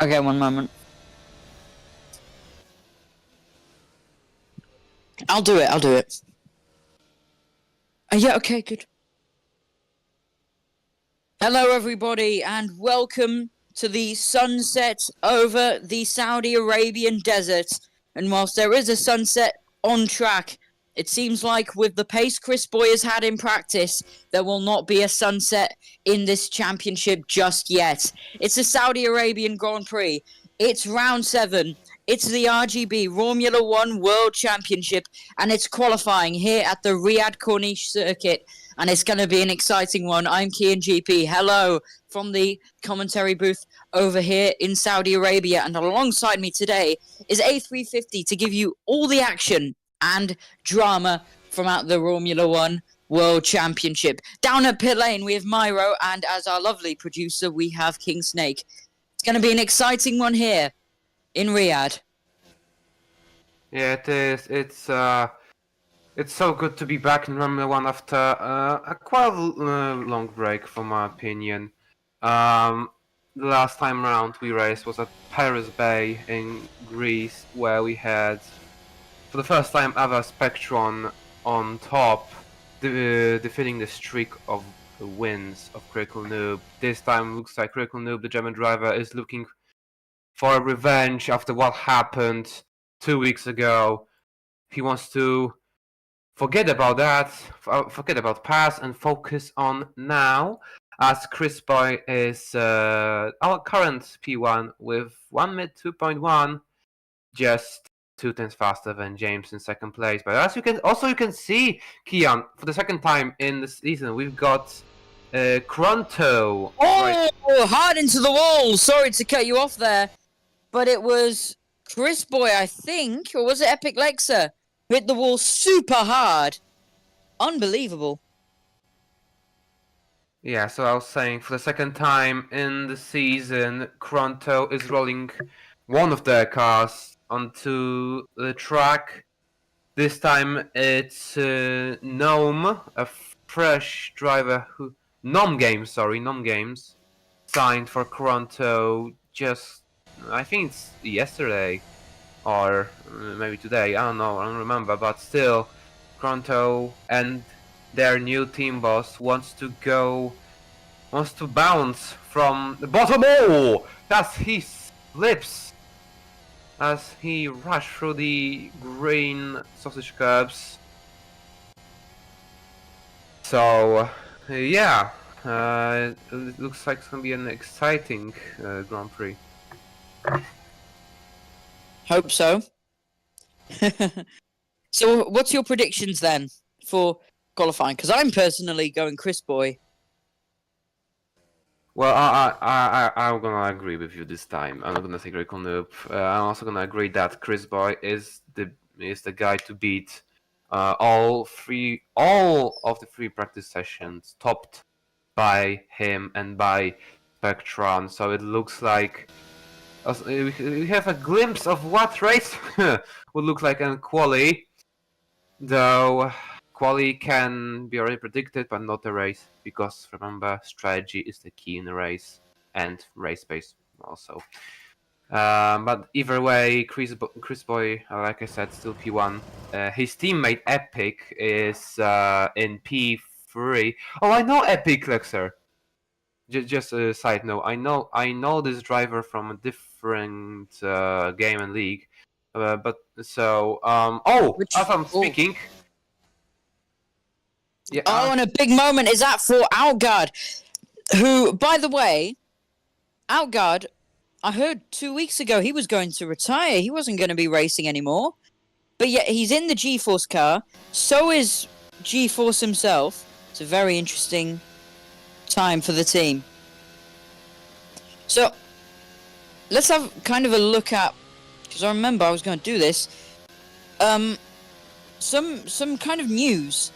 Okay, one moment. I'll do it. Yeah, okay, good. Hello, everybody, and welcome to the sunset over the Saudi Arabian desert. And whilst there is a sunset on track, it seems like with the pace Chris Boy has had in practice, there will not be a sunset in this championship just yet. It's the Saudi Arabian Grand Prix. It's round 7. It's the RGB Romula One World Championship, and it's qualifying here at the Riyadh Corniche circuit. And it's going to be an exciting one. I'm Kian GP. Hello from the commentary booth over here in Saudi Arabia. And alongside me today is A350 to give you all the action and drama from out the Romula One World Championship. Down at pit lane, we have Myro, and as our lovely producer, we have King Snake. It's going to be an exciting one here in Riyadh. Yeah, it is. It's so good to be back in Romula One after a quite long break, from my opinion. The last time round we raced was at Paris Bay in Greece, where we had, for the first time ever, Spectron on top, defeating the streak of wins of Critical Noob. This time looks like Critical Noob, the German driver, is looking for revenge after what happened 2 weeks ago. He wants to forget about that, forget about past, and focus on now, as Chris Boy is our current P1 with 1 mid 2.1, just 2 tenths faster than James in second place. But as you can see, Kian, for the second time in the season, we've got Kronto. Oh, hard into the wall. Sorry to cut you off there, but it was Chris Boy, I think, or was it Epic Lexa? Hit the wall super hard. Unbelievable. Yeah, so I was saying, for the second time in the season, Kronto is rolling one of their cars onto the track. This time it's Gnome, a fresh driver who... Nom Games, signed for Kronto just, I think it's yesterday. Or maybe today, I don't know, I don't remember, but still, Kronto and their new team boss wants to bounce from the bottom. Oh, as he slips as he rushed through the green sausage curbs. So yeah, it looks like it's gonna be an exciting Grand Prix. Hope so. So, what's your predictions then for qualifying? Because I'm personally going Chris Boy. Well, I'm gonna agree with you this time. I'm not gonna say Critical Noob. I'm also gonna agree that Chris Boy is the guy to beat. All of the 3 practice sessions topped by him and by Spectron. So it looks like we have a glimpse of what race would look like in quali, though quali can be already predicted, but not the race, because remember, strategy is the key in the race, and race pace also. But either way, Chris Boy, like I said, still P1. His teammate Epic is in P3. Oh, I know Epic, Lexer. Just a side note, I know this driver from a different game and league, but so as I'm speaking, yeah. Oh, and a big moment is that for Outguard, who, by the way, Outguard, I heard 2 weeks ago he was going to retire. He wasn't going to be racing anymore, but yet he's in the G-Force car. So is G-Force himself. It's a very interesting time for the team. So let's have kind of a look at, because I remember I was going to do this, some kind of news,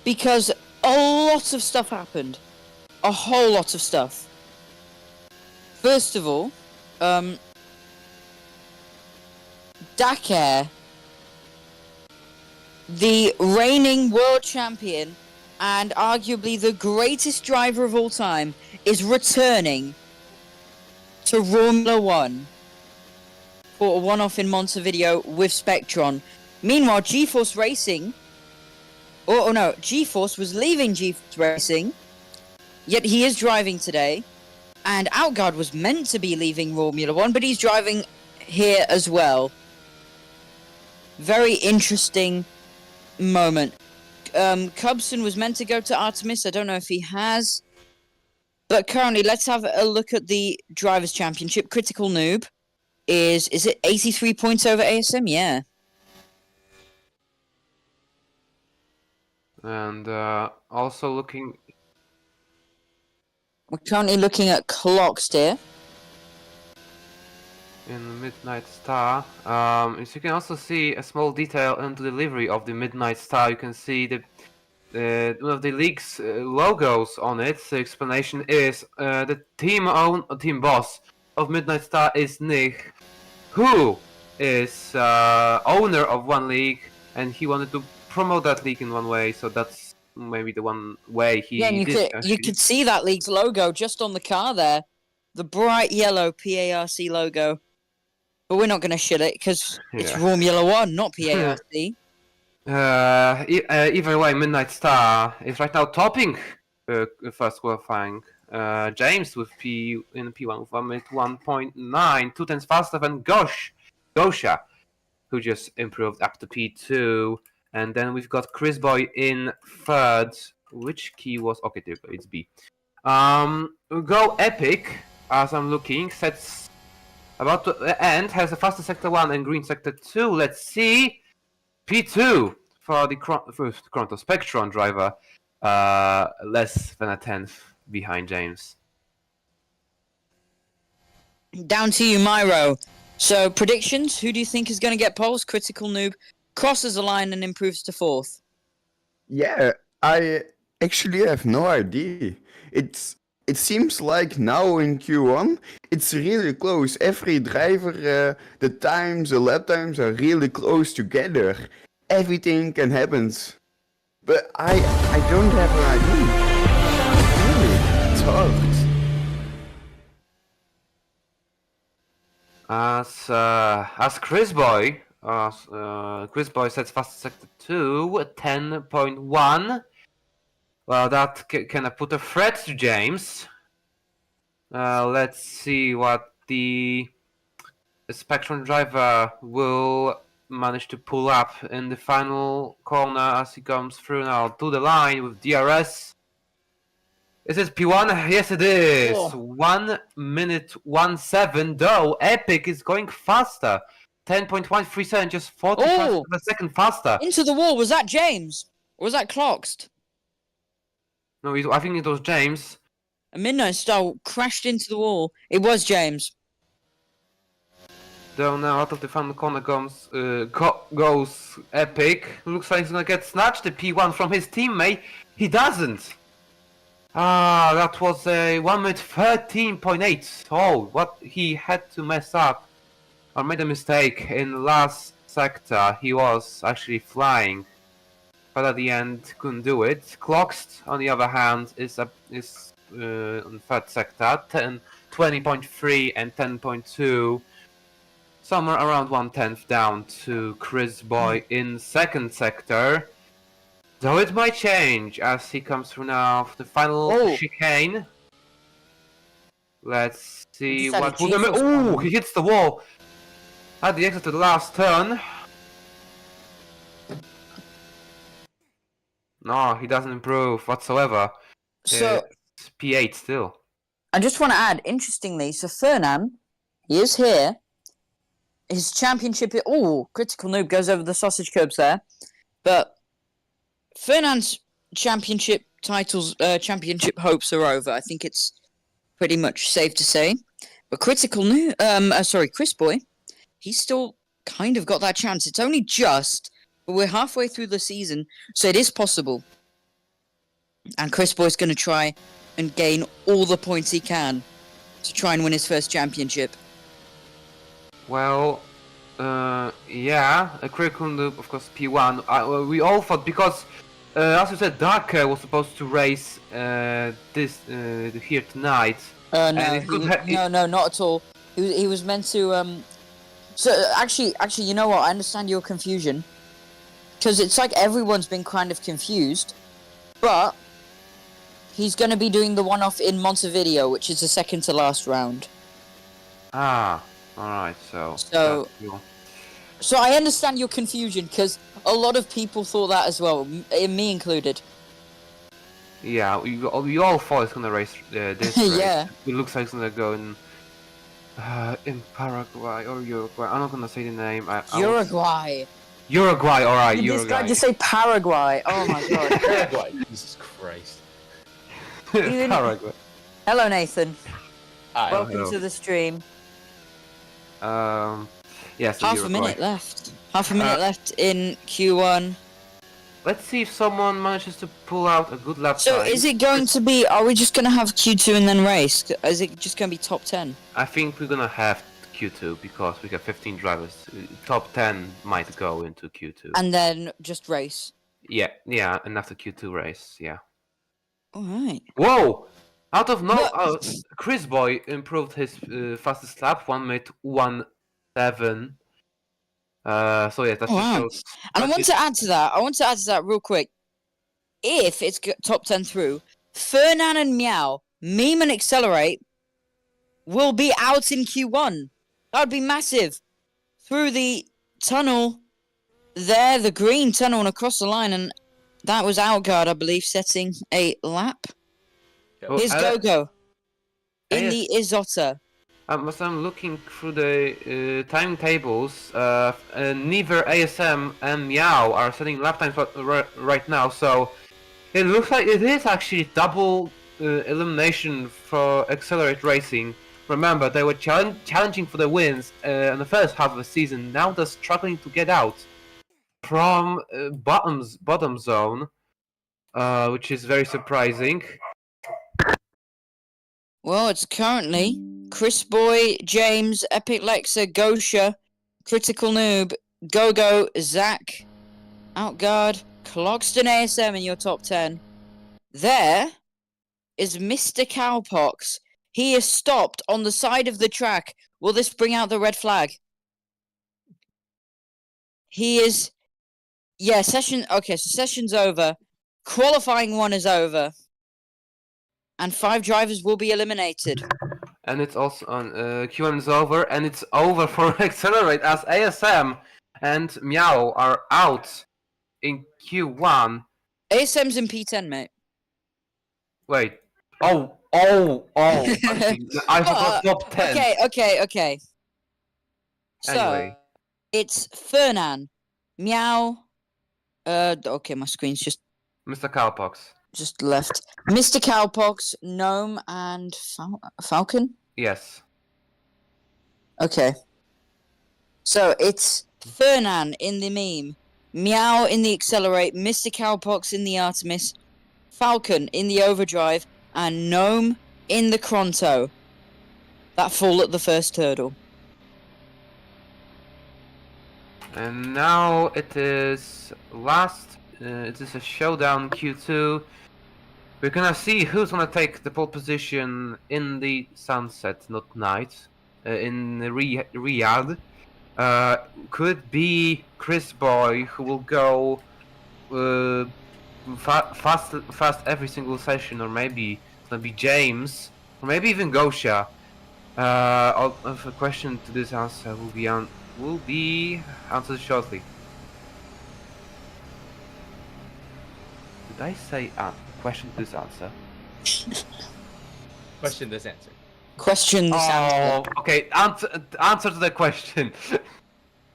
because a lot of stuff happened, a whole lot of stuff. First of all, Dakar, the reigning world champion and arguably the greatest driver of all time, is returning to Romula One for a one-off in Montevideo with Spectron. Meanwhile, GeForce Racing... Oh no, GeForce was leaving GeForce Racing, yet he is driving today. And Outguard was meant to be leaving Romula One, but he's driving here as well. Very interesting moment. Cubson was meant to go to Artemis. I don't know if he has. But currently, let's have a look at the Drivers' Championship. Critical Noob is it 83 points over ASM? Yeah. And also looking... We're currently looking at clocks here. In Midnight Star, as you can also see a small detail in the delivery of the Midnight Star. You can see the one of the league's logos on it. The explanation is the team boss of Midnight Star is Nick, who is owner of one league, and he wanted to promote that league in one way. So that's maybe the one way he Yeah, and did. you could see that league's logo just on the car there, the bright yellow PARC logo. But we're not going to shit it because it's Romula One, not PARC. Either way, Midnight Star is right now topping first qualifying. James with in P1 with 1.9, 2 tenths faster than Gosha, who just improved up to P2. And then we've got Chris Boy in third. Which key was okay? It's B. Go Epic, as I'm looking, sets about to end, has a faster sector 1 and green sector 2. Let's see. P2 for the Chronto Spectron driver, less than a tenth behind James. Down to you, Myro. So, predictions? Who do you think is going to get poles? Critical Noob crosses the line and improves to fourth. Yeah, I actually have no idea. It seems like now in Q1, it's really close. Every driver, the times, the lap times are really close together. Everything can happen. But I don't have an idea. Really, it's hard. As Chris Boy sets fast sector 2 10.1. Well, that can put a threat to James. Let's see what the Spectrum driver will manage to pull up in the final corner as he comes through now to the line with DRS. Is it P1? Yes, it is. Oh. 1 minute 17, though. Epic is going faster. 10.137, just 40 Oh. per second faster. Into the wall. Was that James? Or was that Cloxed? No, I think it was James. A Midnight Star crashed into the wall. It was James. Though now out of the final corner goes Epic. Looks like he's gonna get snatched the P1 from his teammate. He doesn't. Ah, that was a 1 minute 13.8. Oh, what he had to mess up or made a mistake in the last sector. He was actually flying, but at the end couldn't do it. Cloxed, on the other hand, is on third sector, 20.3 and 10.2. Somewhere around 1/10 down to Chris Boy in second sector. Though it might change as he comes through now the final chicane. Let's see what will the... Oh, he hits the wall at the exit to the last turn. No, he doesn't improve whatsoever. So, it's P8 still. I just want to add, interestingly, so Fernan, he is here. His championship... Oh, Critical Noob goes over the sausage curbs there. But Fernand's championship titles, championship hopes are over. I think it's pretty much safe to say. But Critical Noob... Chris Boy, he's still kind of got that chance. It's only just... But we're halfway through the season, so it is possible. And Chris Boy's going to try and gain all the points he can to try and win his first championship. Well, yeah, a Critical Noob, of course, P1. We all thought because as you said, Dark was supposed to race this here tonight. No, and it could ha- no, not at all. He was meant to. So actually, you know what? I understand your confusion, because it's like everyone's been kind of confused, but he's going to be doing the one-off in Montevideo, which is the second to last round. Ah, all right. So. So I understand your confusion, because a lot of people thought that as well, me included. Yeah, we all thought it's gonna race this race. Yeah. It looks like it's gonna go in Paraguay or Uruguay. I'm not gonna say the name. Uruguay. Uruguay, alright, This Uruguay. guy just say Paraguay. Oh my god. Paraguay. Jesus Christ. Paraguay. Hello, Nathan. Hi. Welcome hello. to the stream. Yes, Half a Uruguay. minute left. Half a minute left in Q1. Let's see if someone manages to pull out a good lap So time. is it going to be, are we just going to have Q2 and then race? Is it just going to be top 10? I think we're gonna have Q2 because we got 15 drivers. Top 10 might go into Q2. And then just race? Yeah, and after Q2 race, yeah. Alright. Whoa! Out of no, What? Chris Boy improved his fastest lap, 1:17. So yeah, that Oh, just wow. shows. And I want to add to that real quick. If it's top 10 through, Fernan and Meow, Meme and Accelerate will be out in Q1. That would be massive. Through the tunnel there, the green tunnel, and across the line, and that was Outguard, I believe, setting a lap. Oh, Here's Go-Go in yes. the Isotta. As I'm looking through the timetables, neither ASM and Meow are setting lap times right now, so it looks like it is actually double elimination for Accelerate Racing. Remember, they were challenging for the wins in the first half of the season. Now they're struggling to get out from bottom zone, which is very surprising. Well, it's currently Chris Boy, James, Epic Lexa, Gosha, Critical Noob, Go-Go, Zach, Outguard, Clogston ASM in your top 10. There is Mr. Cowpox. He is stopped on the side of the track. Will this bring out the red flag? He is... Yeah, session's over. Qualifying 1 is over. And 5 drivers will be eliminated. And it's also on Q1 is over, and it's over for Accelerate as ASM and Meow are out in Q1. ASM's in P10, mate. Wait. Oh. I forgot top 10. Okay. So, Anyway. it's Fernan, Meow. Okay, my screen's just Mr. Cowpox. left. Mr. Cowpox, Gnome, and Falcon? Yes. Okay. So, it's Fernan in the meme, Meow in the Accelerate, Mr. Cowpox in the Artemis, Falcon in the Overdrive, and Gnome in the Cronto. That fall at the first hurdle. And now it is it is a showdown Q2. We're gonna see who's gonna take the pole position in the sunset, not night, in Riyadh. Could be Chris Boy, who will go fast every single session, or maybe it's gonna be James, or maybe even Gosha. Of a question to this answer will be answered shortly. Did I say question to this answer? Question this answer. Question this answer. Okay. Answer to the question.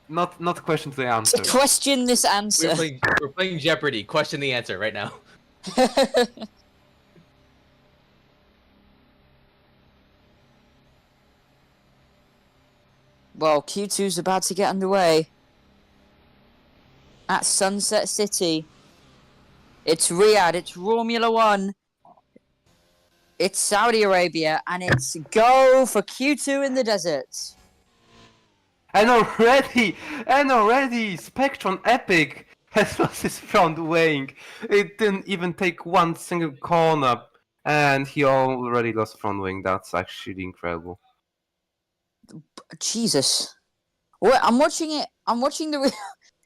Not question to the answer. Question this answer. We're playing Jeopardy. Question the answer right now. Well, Q2's about to get underway. At Sunset City. It's Riyadh, it's Romula One. It's Saudi Arabia, and it's go for Q2 in the desert. And already, Spectron Epic has lost his front wing. It didn't even take one single corner, and he already lost front wing. That's actually incredible. Jesus. Wait, I'm watching it. I'm watching the.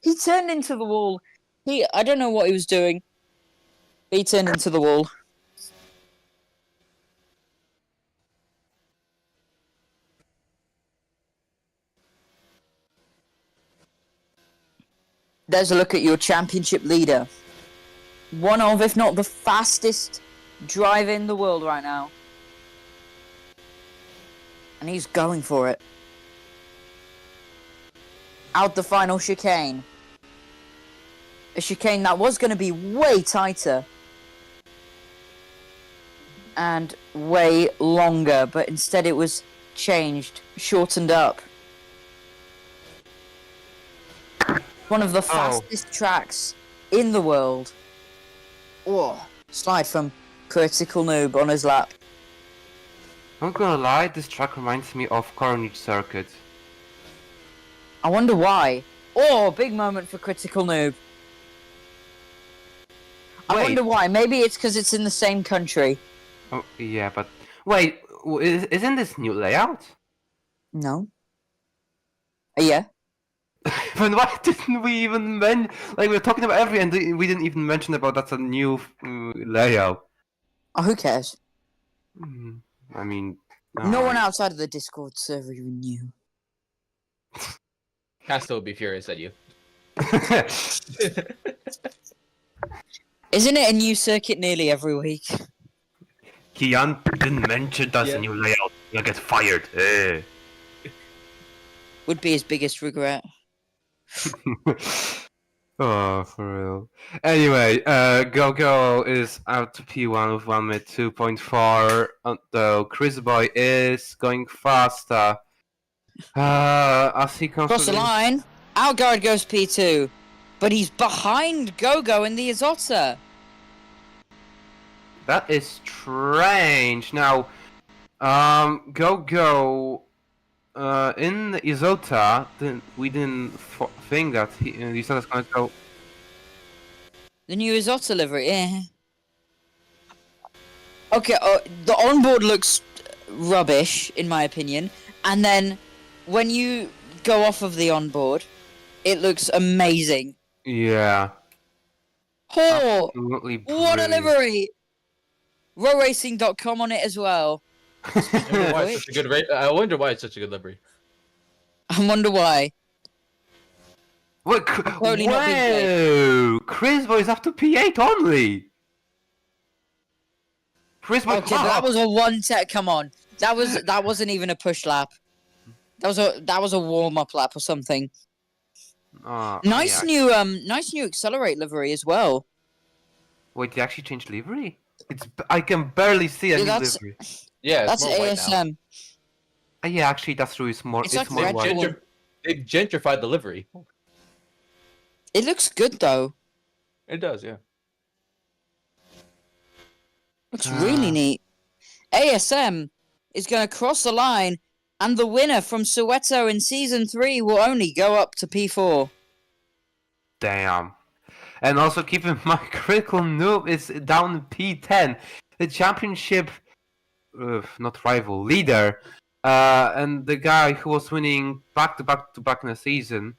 He turned into the wall. I don't know what he was doing. He turned into the wall. There's a look at your championship leader. One of, if not the fastest driver in the world right now. And he's going for it. Out the final chicane. A chicane that was going to be way tighter. And way longer, but instead it was changed, shortened up. One of the fastest tracks in the world. Oh, slide from Critical Noob on his lap. I'm not gonna lie, this track reminds me of Carnage Circuit. I wonder why. Oh, big moment for Critical Noob. I wonder why. Maybe it's because it's in the same country. Oh, yeah, but... Wait, isn't this new layout? No. Yeah. But why didn't we even mention... Like, we're talking about every, and we didn't even mention about that's a new layout. Oh, who cares? I mean... No one outside of the Discord server even knew. Casta would be furious at you. Isn't it a new circuit nearly every week? Kian didn't mention that's a new layout. You'll get fired. Would be his biggest regret. Oh, for real. Anyway, Go is out to P1 with 1 minute 2.4, though Chris Boy is going faster. As he comes Cross the line, Outguard goes P2, but he's behind Go in the Isotta. That is strange. Now, Go in the Isotta, we didn't think that Isotta's gonna go. The new Isotta livery, yeah. Okay, the onboard looks rubbish, in my opinion. And then, when you go off of the onboard, it looks amazing. Yeah. Oh, Absolutely what a brilliant. livery! RowRacing.com on it as well. I wonder why it's such a good livery. I wonder why. What? Totally not being played. Whoa! Chris Boy is up to P8 only. Chris Boy. Okay, but that was a one-set. Come on, that wasn't even a push lap. That was a warm-up lap or something. Nice new accelerate livery as well. Wait, they actually changed livery? I can barely see a new livery. Yeah, that's more white now. ASM. Yeah, actually, that's true. It's more. It's It's, like more red white. one. They've gentrified the livery. It looks good though. It does, yeah. Looks really neat. ASM is going to cross the line, and the winner from Soweto in Season 3 will only go up to P4. Damn. And also keep in mind, Critical Noob is down P10. The championship, not rival, leader. And the guy who was winning back to back in the season.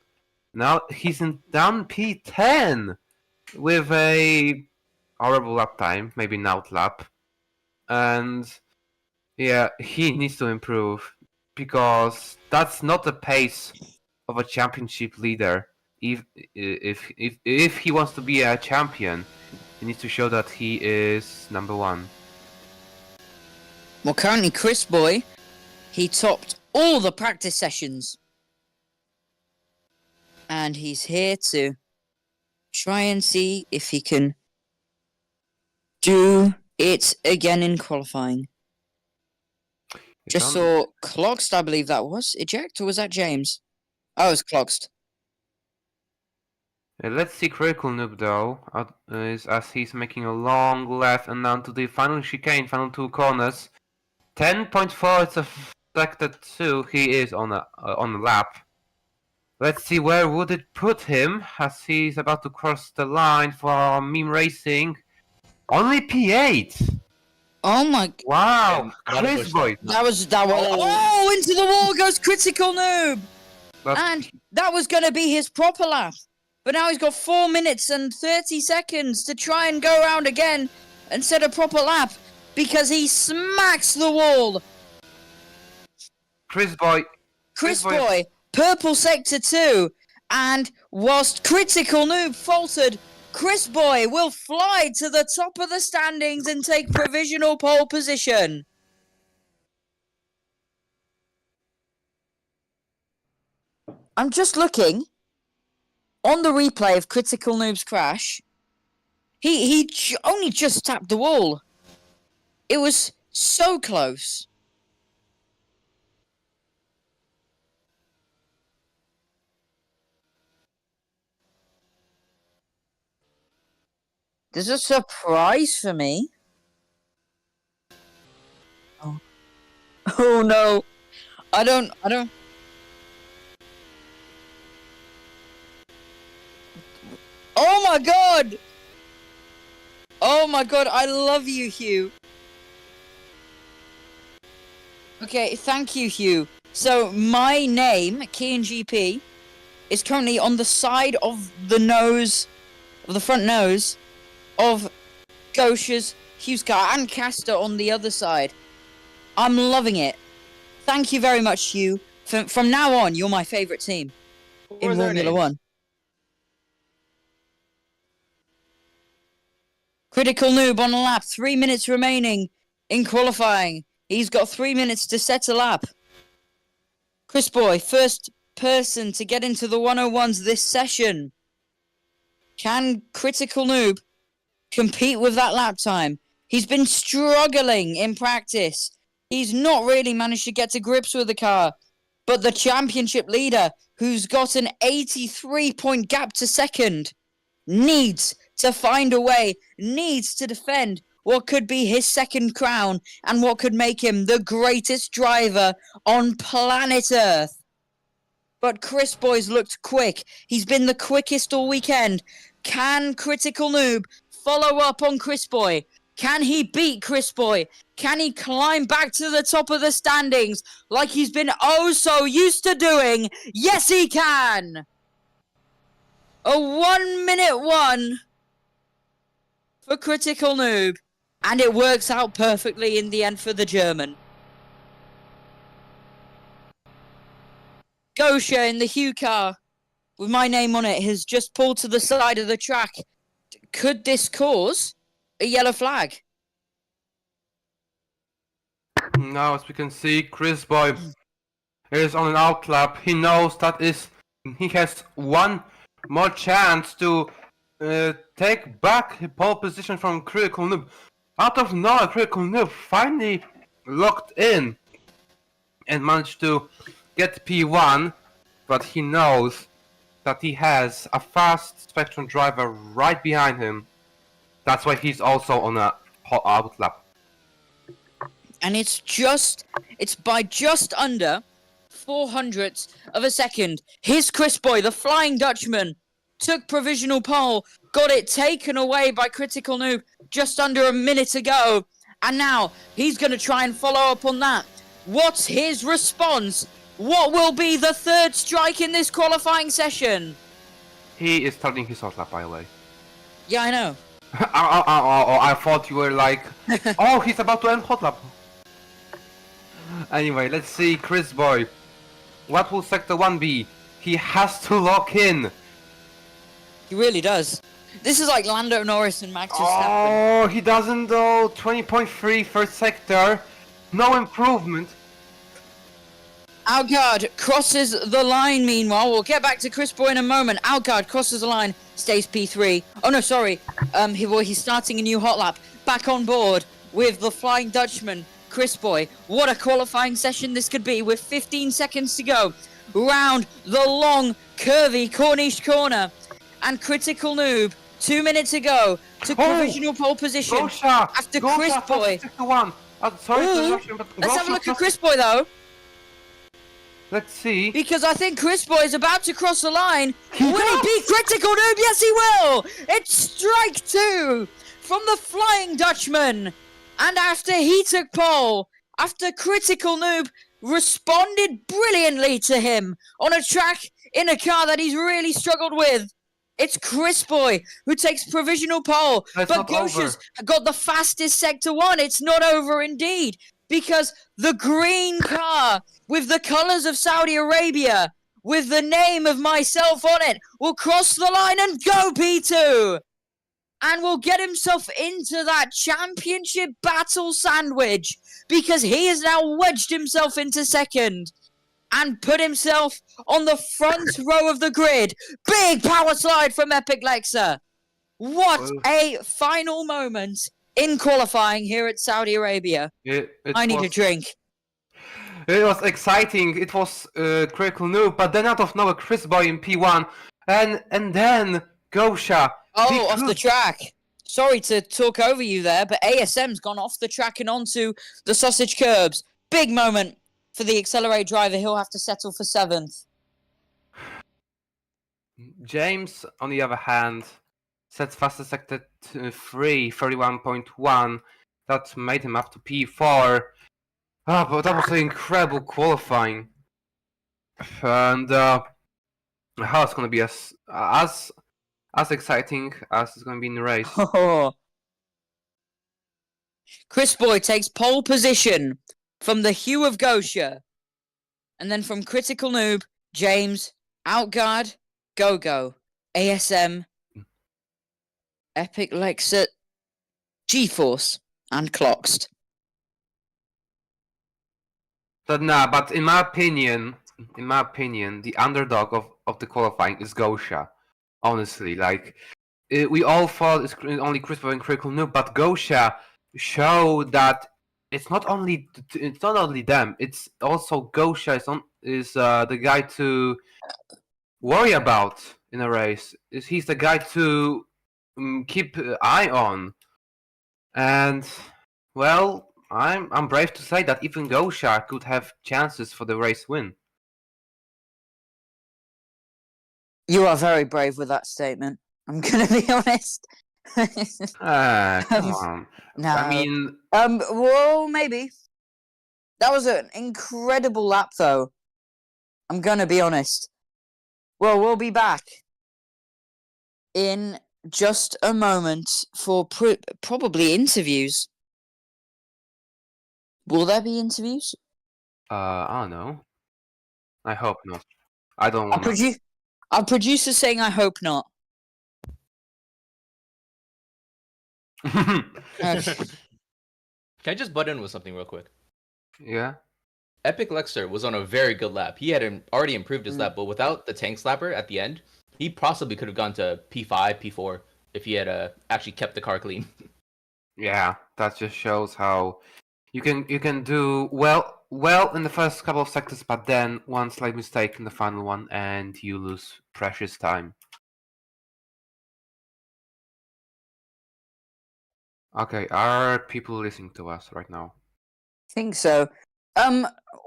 Now he's down P10 with a horrible lap time, maybe an out lap. And yeah, he needs to improve because that's not the pace of a championship leader. If he wants to be a champion, he needs to show that he is number one. Well, currently Chris Boy, he topped all the practice sessions. And he's here to try and see if he can do it again in qualifying. Just saw Cloxed, I believe that was. Eject, or was that James? Oh, it was Cloxed. Let's see Critical Noob though, as he's making a long left and down to the final chicane, final two corners. 10.4 it's expected to. He is on a lap. Let's see, where would it put him as he's about to cross the line for meme racing? Only P8. Oh my! Wow, And not a Chris bush boy. That was. Oh, into the wall goes Critical Noob, But and that was going to be his proper lap. But now he's got 4 minutes and 30 seconds to try and go around again and set a proper lap because he smacks the wall. Chris boy. Chris Boy, purple sector 2, and whilst Critical Noob faltered, Chris Boy will fly to the top of the standings and take provisional pole position. I'm just looking on the replay of Critical Noob's crash. He only just tapped the wall. It was so close. There's a surprise for me. Oh. Oh no. I don't. Oh my god! Oh my god, I love you, Hugh. Okay, thank you, Hugh. So, my name, KNGP, is currently on the side of the nose, of the front nose, of Gosha's, Hugh's car, and Castor on the other side. I'm loving it. Thank you very much, Hugh. From now on, you're my favourite team in Romula One. Critical Noob on a lap, 3 minutes remaining in qualifying. He's got 3 minutes to set a lap. Chris Boy, first person to get into the 101s this session. Can Critical Noob compete with that lap time? He's been struggling in practice. He's not really managed to get to grips with the car. But the championship leader, who's got an 83-point gap to second, needs to find a way, needs to defend what could be his second crown and what could make him the greatest driver on planet Earth. But Chris Boy's looked quick. He's been the quickest all weekend. Can Critical Noob follow up on Chris Boy? Can he beat Chris Boy? Can he climb back to the top of the standings like he's been oh so used to doing? Yes, he can! A 1-minute one for Critical Noob. And it works out perfectly in the end for the German. Gosha in the Hugh car with my name on it has just pulled to the side of the track. Could this cause a yellow flag? Now, as we can see, Chris Boy is on an outlap. He knows that he has one more chance to take back pole position from Critical Noob. Out of nowhere, Critical Noob finally locked in and managed to get P1, but he knows that he has a fast Spectrum driver right behind him. That's why he's also on a hot outlap. And it's by just under 400ths of a second. Here's Chris Boy, the Flying Dutchman, took provisional pole, got it taken away by Critical Noob just under a minute ago. And now he's going to try and follow up on that. What's his response? What will be the third strike in this qualifying session? He is starting his hot lap, by the way. Yeah, I know. I thought you were like, oh, he's about to end hot lap. Anyway, let's see, Chris Boy. What will Sector 1 be? He has to lock in. He really does. This is like Lando Norris and Max Verstappen. Oh, he doesn't though. 20.3 first sector. No improvement. Algard crosses the line meanwhile. We'll get back to Chris Boy in a moment. Algard crosses the line, stays P3. Oh no, sorry. He's starting a new hot lap. Back on board with the Flying Dutchman, Chris Boy. What a qualifying session this could be with 15 seconds to go. Round the long, curvy Corniche corner. And Critical Noob, 2 minutes ago, to provisional pole position. Gosha, after Chris Boy. Sector 1. Sorry to rush him, but Let's have a Gosha look at Chris Boy though. Let's see. Because I think Chris Boy is about to cross the line. He Will does! he beat Critical Noob? Yes, he will! It's strike 2 from the Flying Dutchman. And after he took pole, after Critical Noob responded brilliantly to him on a track in a car that he's really struggled with, it's Chris Boy who takes provisional pole. It's But not over. Gosha's got the fastest Sector 1. It's not over indeed. Because the green car with the colours of Saudi Arabia, with the name of myself on it, will cross the line and go P2! And will get himself into that championship battle sandwich, because he has now wedged himself into second and put himself on the front row of the grid. Big power slide from Epic Lexa. What a final moment in qualifying here at Saudi Arabia. I need a drink. It was exciting. It was Critical Noob, but then out of nowhere, Chris Boy in P1, and then Gosha. Oh, off the track. Sorry to talk over you there, but ASM's gone off the track and onto the sausage curbs. Big moment for the Accelerate driver. He'll have to settle for 7th. James, on the other hand, sets fastest sector 3, 31.1. That made him up to P4. Ah, but that was an incredible qualifying. And how it's gonna be as exciting as it's gonna be in the race. Chris Boy takes pole position from the hue of Gosha. And then from Critical Noob, James, Outguard, Go-Go, ASM, Epic Lexa, G-Force, and Cloxed. But in my opinion, the underdog of the qualifying is Gosha. Honestly, like we all thought it's only Chris Boy and Critical Noob, but Gosha showed that it's not only them. It's also Gosha is the guy to worry about in a race. He's the guy to keep eye on, and well. I'm brave to say that even Gosha could have chances for the race win. You are very brave with that statement. I'm gonna be honest. Come on. No. I mean, well, maybe. That was an incredible lap, though. I'm gonna be honest. Well, we'll be back in just a moment for probably interviews. Will there be interviews? I don't know. I hope not. I don't want. Our producer's saying I hope not. Can I just butt in with something real quick? Yeah. Epic Lexer was on a very good lap. He had already improved his lap, but without the tank slapper at the end, he possibly could have gone to P5, P4 if he had actually kept the car clean. Yeah, that just shows how you can do well in the first couple of sectors, but then one slight mistake in the final one, and you lose precious time. Okay, are people listening to us right now? I think so.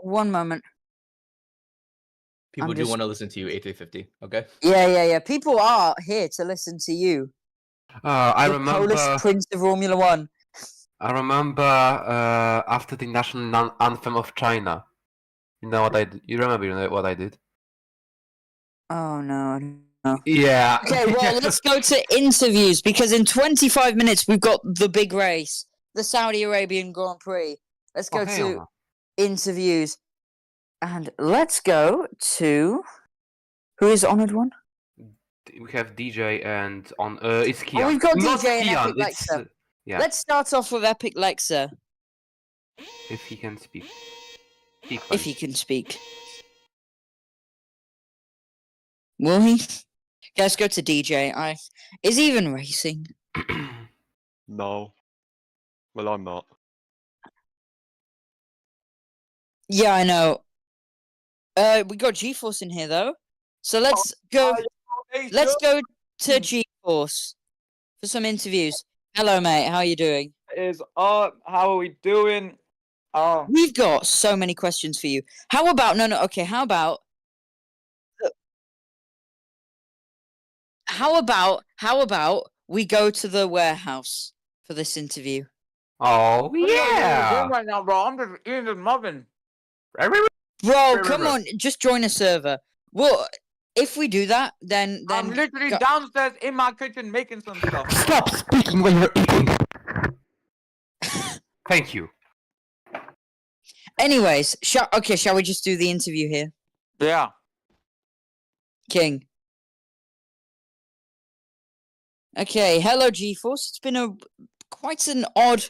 One moment. People do want to listen to you, A350, okay? Yeah. People are here to listen to you. I the remember. Polish Prince of Romula One. I remember after the national anthem of China. You know what I did? You remember what I did? Oh no. Yeah. Okay, well, let's go to interviews, because in 25 minutes we've got the big race, the Saudi Arabian Grand Prix. Let's go to interviews. And let's go to... Who is Honoured One? We have DJ and it's Kian. Oh, we've got Not DJ and Kian, Epic Lexa. Yeah. Let's start off with Epic Lexa. If he can speak. If he can speak. Will he? Let's go to DJ. Is he even racing? No. Well, I'm not. Yeah, I know. We got G-Force in here though. So let's go to G-Force for some interviews. Hello mate, how are you doing? Is up? How are we doing? Oh, We've got so many questions for you. How about okay, how about we go to the warehouse for this interview? Oh what are you doing yeah. right now, bro? I'm just eating this muffin. Bro, Right, come right. on, just join a server. Well, if we do that, then I'm literally go- downstairs in my kitchen making some stuff. Stop speaking when you're eating. Thank you. anyways, shall we just do the interview here? Yeah. King. Okay, hello G-Force. It's been quite an odd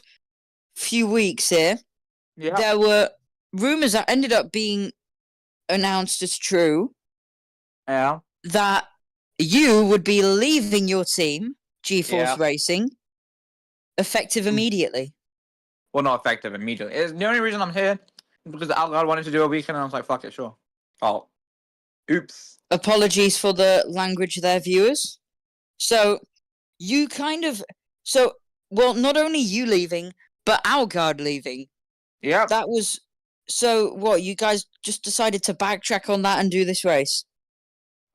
few weeks here. Yeah. There were rumors that ended up being announced as true Yeah. that you would be leaving your team, G-Force Yeah. Racing, effective immediately. Well, not effective immediately. It's the only reason I'm here is because Algar wanted to do a weekend, and I was like, fuck it, sure. Oh. Oops. Apologies for the language there, viewers. So, you well, not only you leaving, but Algard leaving. Yep. That was, so what, you guys just decided to backtrack on that and do this race?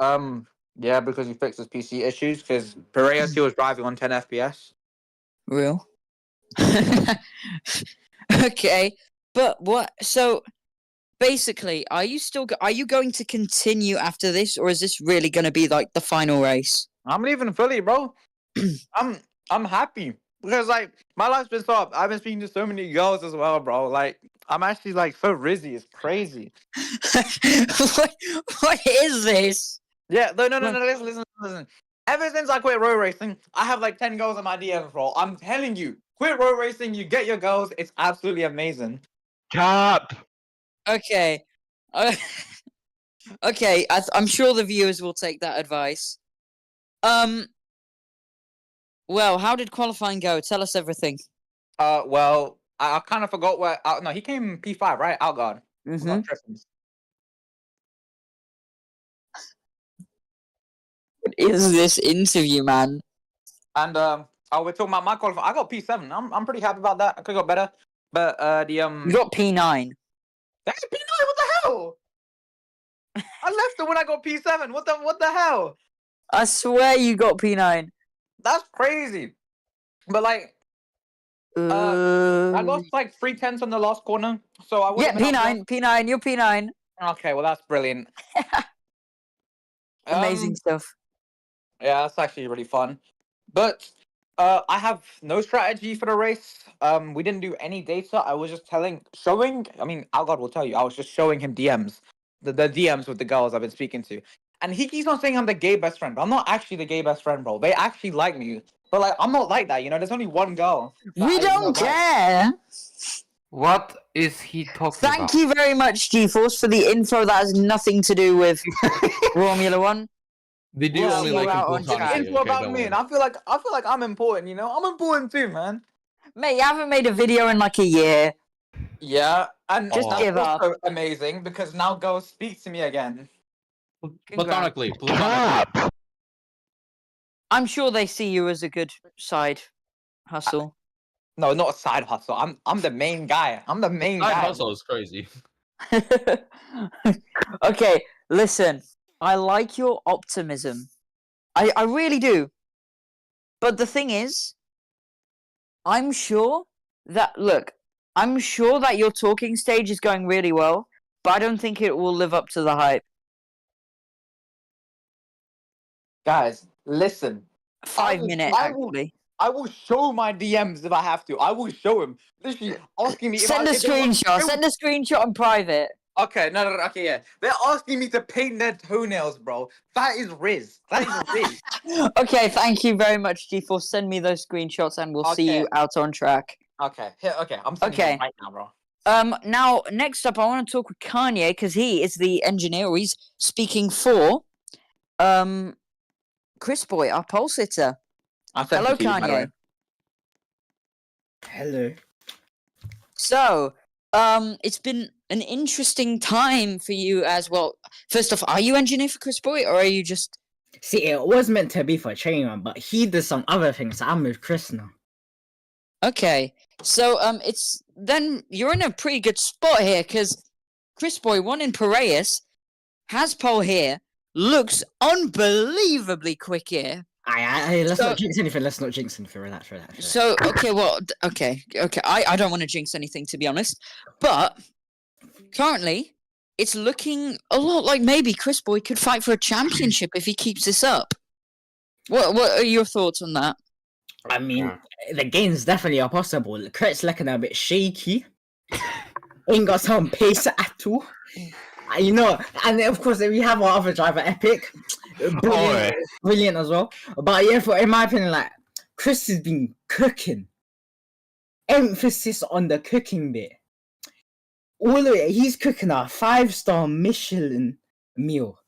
Yeah, because he fixed his PC issues, because Piraeus, he was driving on 10 FPS. Real? Okay, but what, so, basically, are you going to continue after this, or is this really going to be, like, the final race? I'm leaving Philly, bro. I'm happy. Because, like, my life's been so up. I've been speaking to so many girls as well, bro. Like, I'm actually, like, so rizzy. It's crazy. what is this? Yeah, no, listen. Ever since I quit road racing, I have like 10 girls in my DMs, bro. I'm telling you, quit road racing, you get your girls. It's absolutely amazing. Cap. Okay. Okay, I'm sure the viewers will take that advice. Well, how did qualifying go? Tell us everything. Well, I kind of forgot where. No, he came P5, right? Outguard. I'm not tripping. What is this interview, man? And we're talking about my qualifying. I got P7. I'm pretty happy about that. I could have got better, but You got P9. that's P9. What the hell? I left it when I got P7. What the hell? I swear you got P9. That's crazy. But like, I lost like 3/10 on the last corner, so I would. Yeah, P9. You're P9. Okay, well that's brilliant. Amazing stuff. Yeah, that's actually really fun. But I have no strategy for the race. We didn't do any data. I was just showing. I mean, Algod will tell you. I was just showing him DMs, the DMs with the girls I've been speaking to, and he keeps on saying I'm the gay best friend. But I'm not actually the gay best friend, bro. They actually like me, but like I'm not like that. You know, there's only one girl. We don't care. What is he talking Thank about? you very much, G-Force, for the info that has nothing to do with Romula One. They do Well, only you're like him out on track. platonically, Info okay, about don't me, worry. and I feel like I'm important. You know, I'm important too, man. Mate, you haven't made a video in like a year. Yeah, and Just that's give up. also amazing because now girls speak to me again. Platonically. Cap. I'm sure they see you as a good side hustle. No, not a side hustle. I'm the main guy. I'm the main Side guy. hustle is crazy. Okay, listen. I like your optimism. I really do. But the thing is, I'm sure that your talking stage is going really well, but I don't think it will live up to the hype. Guys, listen. 5 minutes, I will- actually. I will show my DMs if I have to. I will show him. Literally asking me. Send a screenshot. Send a screenshot in private. Okay, no, okay, yeah. They're asking me to paint their toenails, bro. That is Riz. That is Riz. Okay, thank you very much, G-Force. Send me those screenshots and we'll see Okay. you out on track. Okay, here, okay. I'm sending Okay. them right now, bro. Now, next up, I want to talk with Kanye, because he is the engineer. He's speaking for, Chris Boy, our pole sitter. I sent Hello, it to you, by the way. Kanye. Hello. So, it's been an interesting time for you as well. First off, are you engineer for Chris Boy, or are you just... See, it was meant to be for training, but he did some other things. So I'm with Chris now. Okay, so it's then you're in a pretty good spot here because Chris Boy won in Piraeus, has pole here, looks unbelievably quick here. Let's So- not jinx anything. Let's not jinx anything. Relax. So okay, well, okay. I don't want to jinx anything to be honest, but currently it's looking a lot like maybe Chris Boy could fight for a championship if he keeps this up. What are your thoughts on that? I mean, Yeah. the game's definitely possible. Kurt's looking a bit shaky. Ain't got some pace at all. You know, and of course we have our other driver, Epic, brilliant as well. But yeah, in my opinion, like Chris has been cooking. Emphasis on the cooking bit. All the way, he's cooking a 5-star Michelin meal.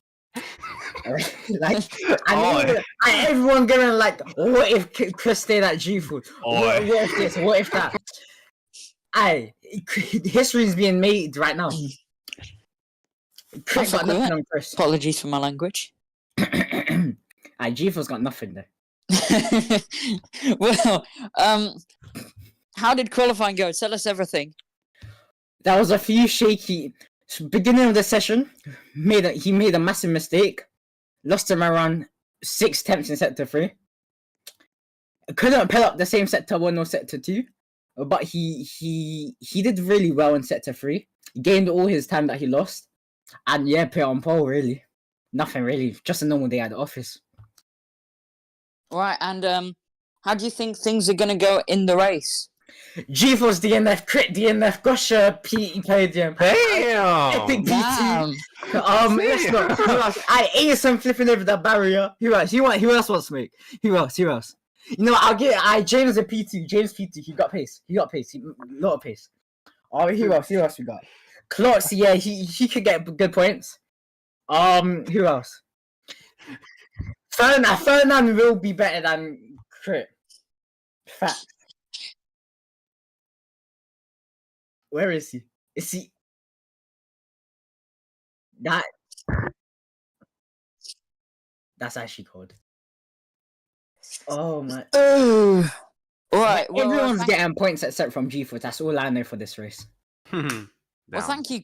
Like, and everyone going like, what if Chris stayed at G Food? What if this? What if that? History's being made right now. Chris got nothing on Chris. Apologies for my language. G Food's got nothing there. Well, how did qualifying go? Tell us everything. There was a few shaky. Beginning of the session, he made a massive mistake. Lost him around 6 attempts in sector 3. Couldn't pull up the same sector 1 or sector 2, but he did really well in sector 3. Gained all his time that he lost, and yeah, put on pole really. Nothing really, just a normal day at the office. Right, and how do you think things are gonna go in the race? GeForce DNF, crit DNF, Gosha, P podium. Damn! Epic Damn. P2. Let's not. Who else? ASM flipping over that barrier. Who else? Who else wants smoke? Who else? You know, I'll get. James a P2. James P2. He got pace. A lot of pace. Oh, who else? We got? Klotz, yeah, he could get good points. Who else? Ferdinand will be better than Crit. Fact. Where is he? Is he? That's actually cold. Oh my. Oh. Right. Well, Everyone's getting points except from G4. That's all I know for this race. Well, thank you.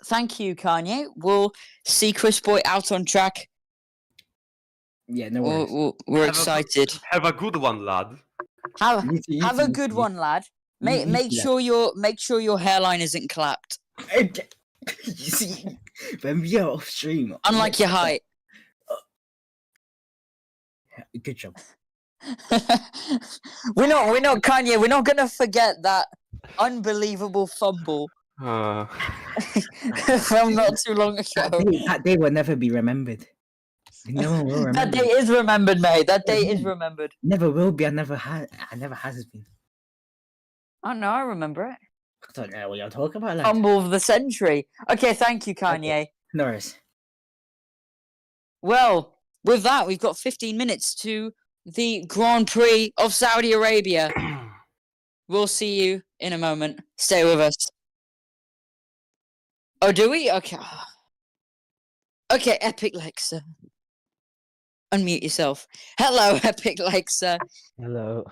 Thank you, Kanye. We'll see Chris Boy out on track. Yeah, no worries. We're excited. Have a good one, lad. Have a good one, lad. Make sure your hairline isn't clapped. You see, when we are off stream, Unlike your height. Good job. we're not Kanye. We're not gonna forget that unbelievable fumble from not too long ago. That day will never be remembered. No one will remember. That day is remembered, mate. That day is remembered. Never will be. I never has been. Oh no, I remember it. I don't know what you're talking about. Like. Fumble of the century. Okay, thank you, Kanye. No worries. Well, with that, we've got 15 minutes to the Grand Prix of Saudi Arabia. We'll see you in a moment. Stay with us. Oh, do we? Okay. Okay, Epic Lexa. Unmute yourself. Hello, Epic Lexa. Hello.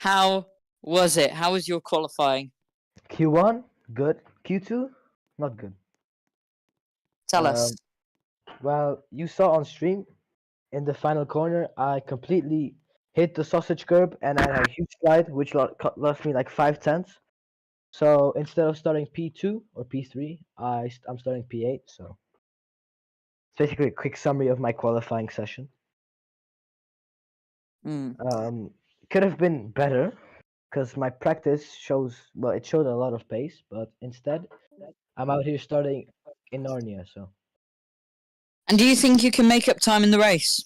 How was it? How was your qualifying? Q1, good. Q2, not good. Tell us. Well, you saw on stream, in the final corner, I completely hit the sausage curb and I had a huge slide, which lost me like 5/10. So instead of starting P2 or P3, I'm starting P8. So it's basically a quick summary of my qualifying session. Could have been better because my practice showed a lot of pace, but instead I'm out here starting in Narnia. So. And do you think you can make up time in the race?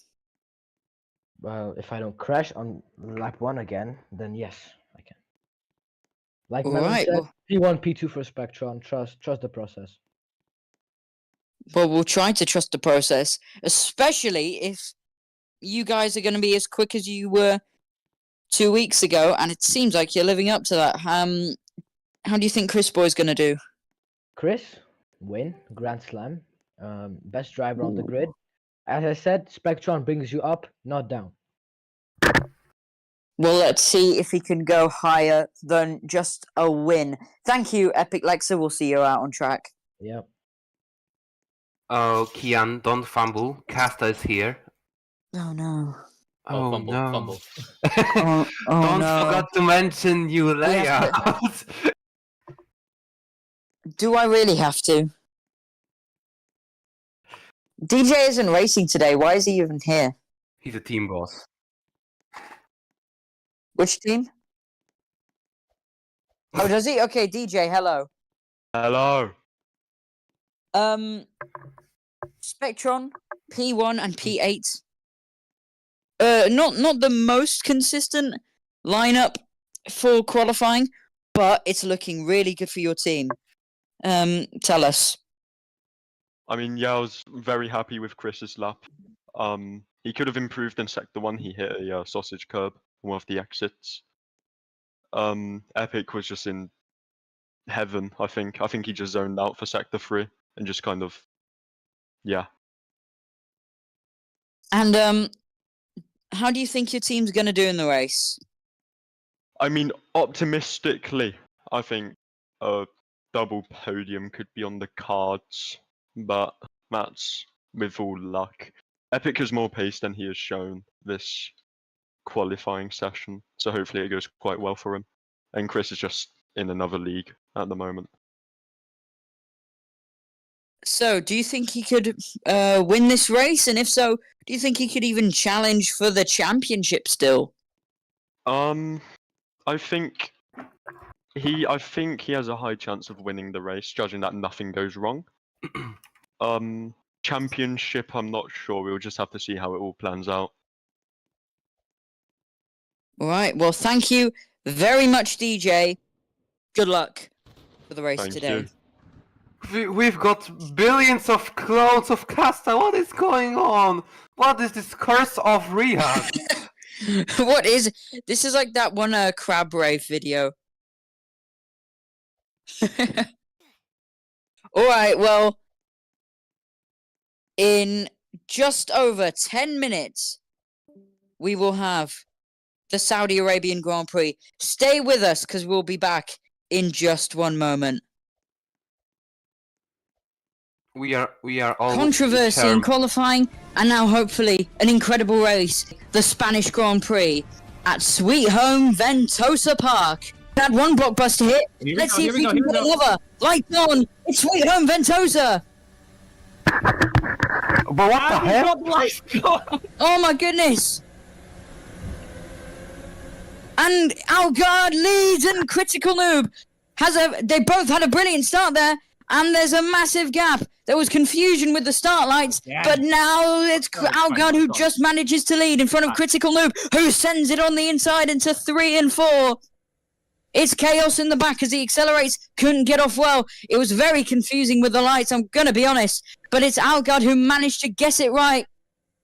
Well, if I don't crash on lap 1 again, then yes, I can. Like Melon Alright, said, well, P1, P2 for Spectron. Trust the process. well, we'll try to trust the process, especially if you guys are going to be as quick as you were 2 weeks ago, and it seems like you're living up to that. How do you think Chris Boy's going to do? Chris, win, Grand Slam, best driver on the grid. As I said, Spectron brings you up, not down. Well, let's see if he can go higher than just a win. Thank you, Epic Lexa. We'll see you out on track. Yep. Oh, Kian, don't fumble. Casta is here. Oh no. Oh, Oh, fumble, no. fumble. Oh, Don't no. forget to mention new have to- layout. Do I really have to? DJ isn't racing today. Why is he even here? He's a team boss. Which team? Oh, does he? Okay, DJ, hello. Hello. Spectron, P1 and P8. Not the most consistent lineup for qualifying, but it's looking really good for your team. Tell us. I mean, yeah, I was very happy with Chris's lap. He could have improved in sector 1. He hit a sausage curb on one of the exits. Epic was just in heaven, I think. I think he just zoned out for sector 3 and just kind of, yeah. And how do you think your team's gonna do in the race? I mean, optimistically, I think a double podium could be on the cards, but that's with all luck. Epic has more pace than he has shown this qualifying session, so hopefully it goes quite well for him. And Chris is just in another league at the moment. So, do you think he could win this race? And if so, do you think he could even challenge for the championship still? I think he has a high chance of winning the race, judging that nothing goes wrong. Championship, I'm not sure. We'll just have to see how it all plans out. All right. Well, thank you very much, DJ. Good luck for the race Thank today. you. We've got billions of clones of Casta. What is going on? What is this curse of Riyadh? What is this? Is like that one crab rave video. All right. Well, in just over 10 minutes, we will have the Saudi Arabian Grand Prix. Stay with us because we'll be back in just one moment. we are all Controversy in qualifying, and now hopefully an incredible race, the Spanish Grand Prix at Sweet Home Ventosa Park. Had one blockbuster hit. Let's see if we can get another. Lights on. It's Sweet Home Ventosa. But what the hell? Oh my goodness. And Algard leads, and Critical Noob they both had a brilliant start there, and there's a massive gap. There was confusion with the start lights, but now it's Algard who just manages to lead in front of Critical Noob, who sends it on the inside into 3 and 4. It's chaos in the back as he accelerates, couldn't get off well. It was very confusing with the lights, I'm gonna be honest, but it's Algard who managed to guess it right.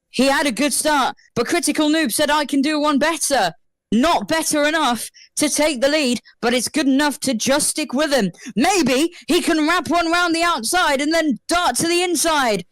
He had a good start, but Critical Noob said, I can do one better. Not better enough to take the lead, but it's good enough to just stick with him. Maybe he can wrap one round the outside and then dart to the inside.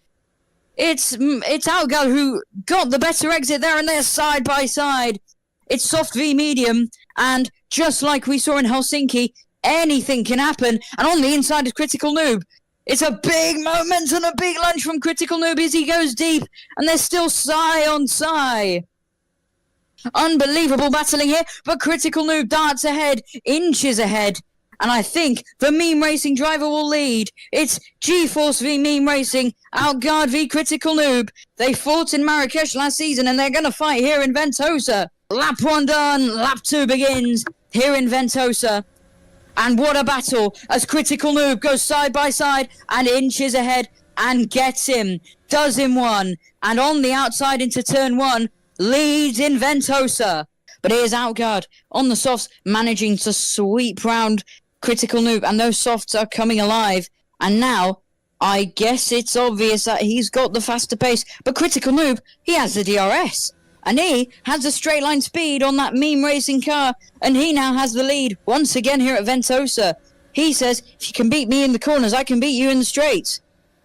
It's Algal who got the better exit there, and they're side by side. It's soft v medium, and just like we saw in Helsinki, anything can happen. And on the inside is Critical Noob. It's a big moment and a big lunge from Critical Noob as he goes deep, and there's still Sai on Sai. Unbelievable battling here, but Critical Noob darts ahead, inches ahead, and I think the Meme Racing driver will lead. It's G-Force v Meme Racing, Outguard v Critical Noob. They fought in Marrakesh last season, and they're going to fight here in Ventosa. Lap 1 done, lap 2 begins here in Ventosa. And what a battle as Critical Noob goes side by side and inches ahead and gets him. Does him one, and on the outside into turn 1, leads in Ventosa. But here's Outguard on the softs, managing to sweep round Critical Noob, and those softs are coming alive. And now, I guess it's obvious that he's got the faster pace, but Critical Noob, he has the DRS. And he has the straight line speed on that Meme Racing car, and he now has the lead once again here at Ventosa. He says, if you can beat me in the corners, I can beat you in the straights.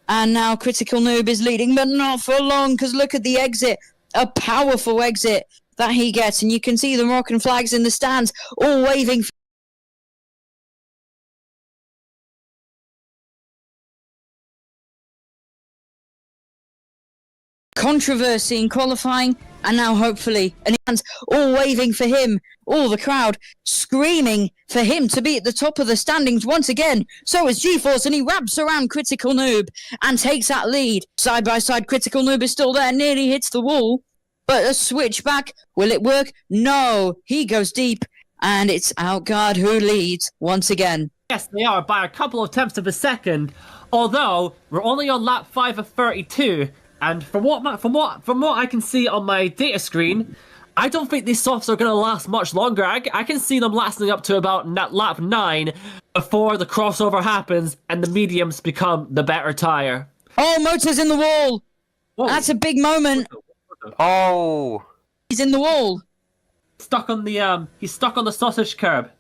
And now Critical Noob is leading, but not for long, because look at the exit. A powerful exit that he gets, and you can see the Moroccan flags in the stands all waving. Controversy in qualifying, and now hopefully, and hands all waving for him, all the crowd screaming for him to be at the top of the standings once again. So is G-Force, and he wraps around Critical Noob and takes that lead. Side by side, Critical Noob is still there, nearly hits the wall, but a switch back, will it work? No, he goes deep, and it's Outguard who leads once again. Yes, they are by a couple of tenths of a second, although we're only on lap 5 of 32. And from what I can see on my data screen, I don't think these softs are going to last much longer. I can see them lasting up to about lap 9 before the crossover happens and the mediums become the better tire. Oh, Motor's in the wall. Whoa. That's a big moment. Oh, He's in the wall. He's stuck on the sausage curb.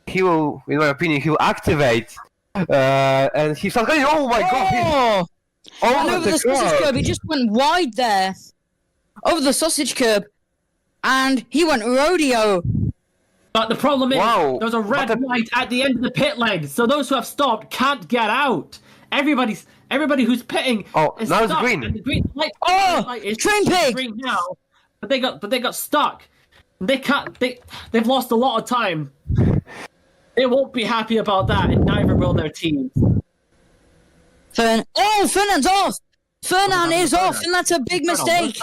he will, in my opinion, he will activate. And he's like, oh my god! And over the sausage curb, he just went wide there. Over the sausage curb. And he went rodeo. But the problem is, Wow. there's a red light at the end of the pit lane, so those who have stopped can't get out. Everybody who's pitting is now it's stuck, green. and the green light, is train pig! green now. But they got stuck. They can't. They've lost a lot of time. They won't be happy about that, and neither will their team. Fernand's off! Fernand is off, and that's a big mistake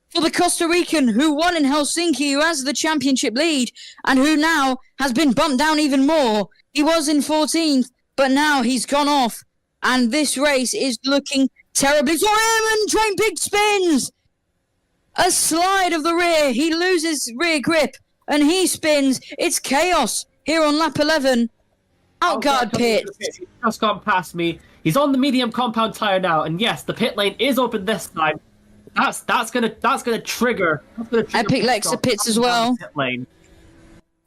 for the Costa Rican who won in Helsinki, who has the championship lead, and who now has been bumped down even more. He was in 14th, but now he's gone off, and this race is looking terribly for him, and Train Pig spins! A slide of the rear, he loses rear grip, and he spins. It's chaos here on lap 11. Outguard pit. He's just gone past me. He's on the medium compound tire now, and yes, the pit lane is open this time. That's gonna trigger. Epic Lexa pits as well. Pit lane.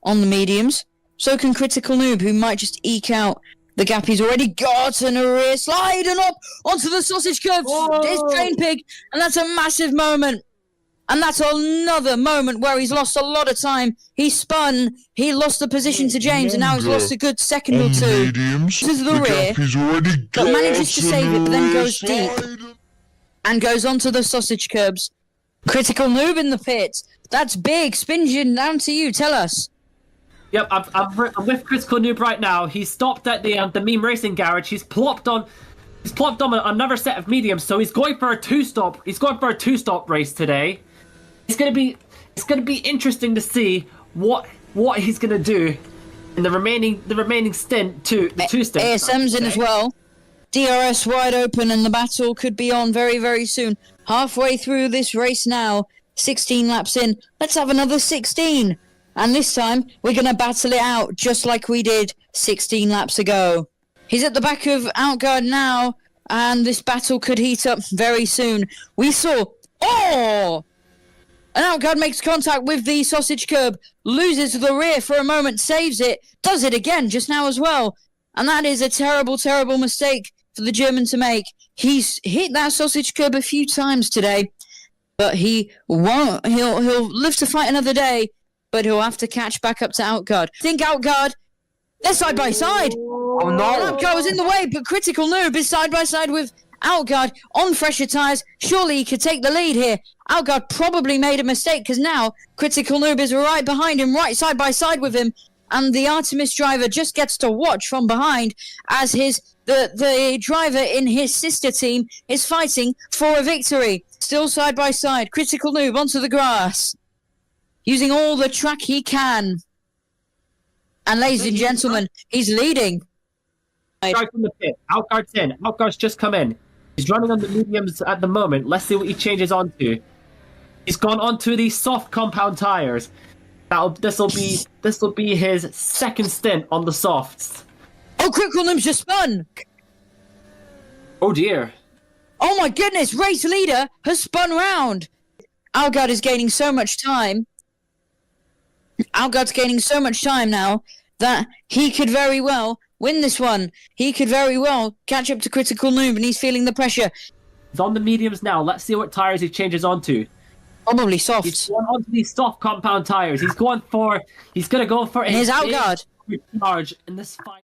On the mediums. So can Critical Noob, who might just eke out the gap he's already got, and a rear slide and up onto the sausage curve. It's Train Pig, and that's a massive moment. And that's another moment where he's lost a lot of time. He spun, he lost the position to James, and now he's lost a good second or two. This is the rear, but manages to save it, but then goes deep. And goes onto the sausage curbs. Critical Noob in the pit. That's big. Spingen, down to you. Tell us. Yep, I'm with Critical Noob right now. He stopped at the meme racing garage. He's plopped on another set of mediums, so he's going for a two-stop. He's going for a two-stop race today. It's gonna be interesting to see what he's gonna do in the remaining stint to the two stints. ASM's in as well. DRS wide open, and the battle could be on very, very soon. Halfway through this race now, 16 laps in. Let's have another 16. And this time, we're going to battle it out just like we did 16 laps ago. He's at the back of Outguard now, and this battle could heat up very soon. We saw... Oh! And Outguard makes contact with the sausage curb, loses the rear for a moment, saves it, does it again just now as well. And that is a terrible, terrible mistake for the German to make. He's hit that sausage curb a few times today, but he won't. He'll live to fight another day, but he'll have to catch back up to Outguard. I think Outguard, they're side by side. Oh no! Outguard was in the way, but Critical Noob is side by side with Outguard on fresher tyres. Surely he could take the lead here. Outguard probably made a mistake because now Critical Noob is right behind him, right side by side with him. And the Artemis driver just gets to watch from behind as the driver in his sister team is fighting for a victory. Still side by side. Critical Noob onto the grass, using all the track he can. And ladies and gentlemen, he's leading. Start from the pit. Outguard's in. Outguard's just come in. He's running on the mediums at the moment. Let's see what he changes onto. He's gone onto these soft compound tires. This will be his second stint on the softs. Oh, Critical Noob's just spun. Oh dear. Oh my goodness, race leader has spun round. Outguard is gaining so much time. Outguard's gaining so much time now that he could very well win this one. He could very well catch up to Critical Noob, and he's feeling the pressure. He's on the mediums now. Let's see what tires he changes onto. Probably He's soft. going onto these soft compound tires. He's gonna go for And his big outguard. charge in this fight.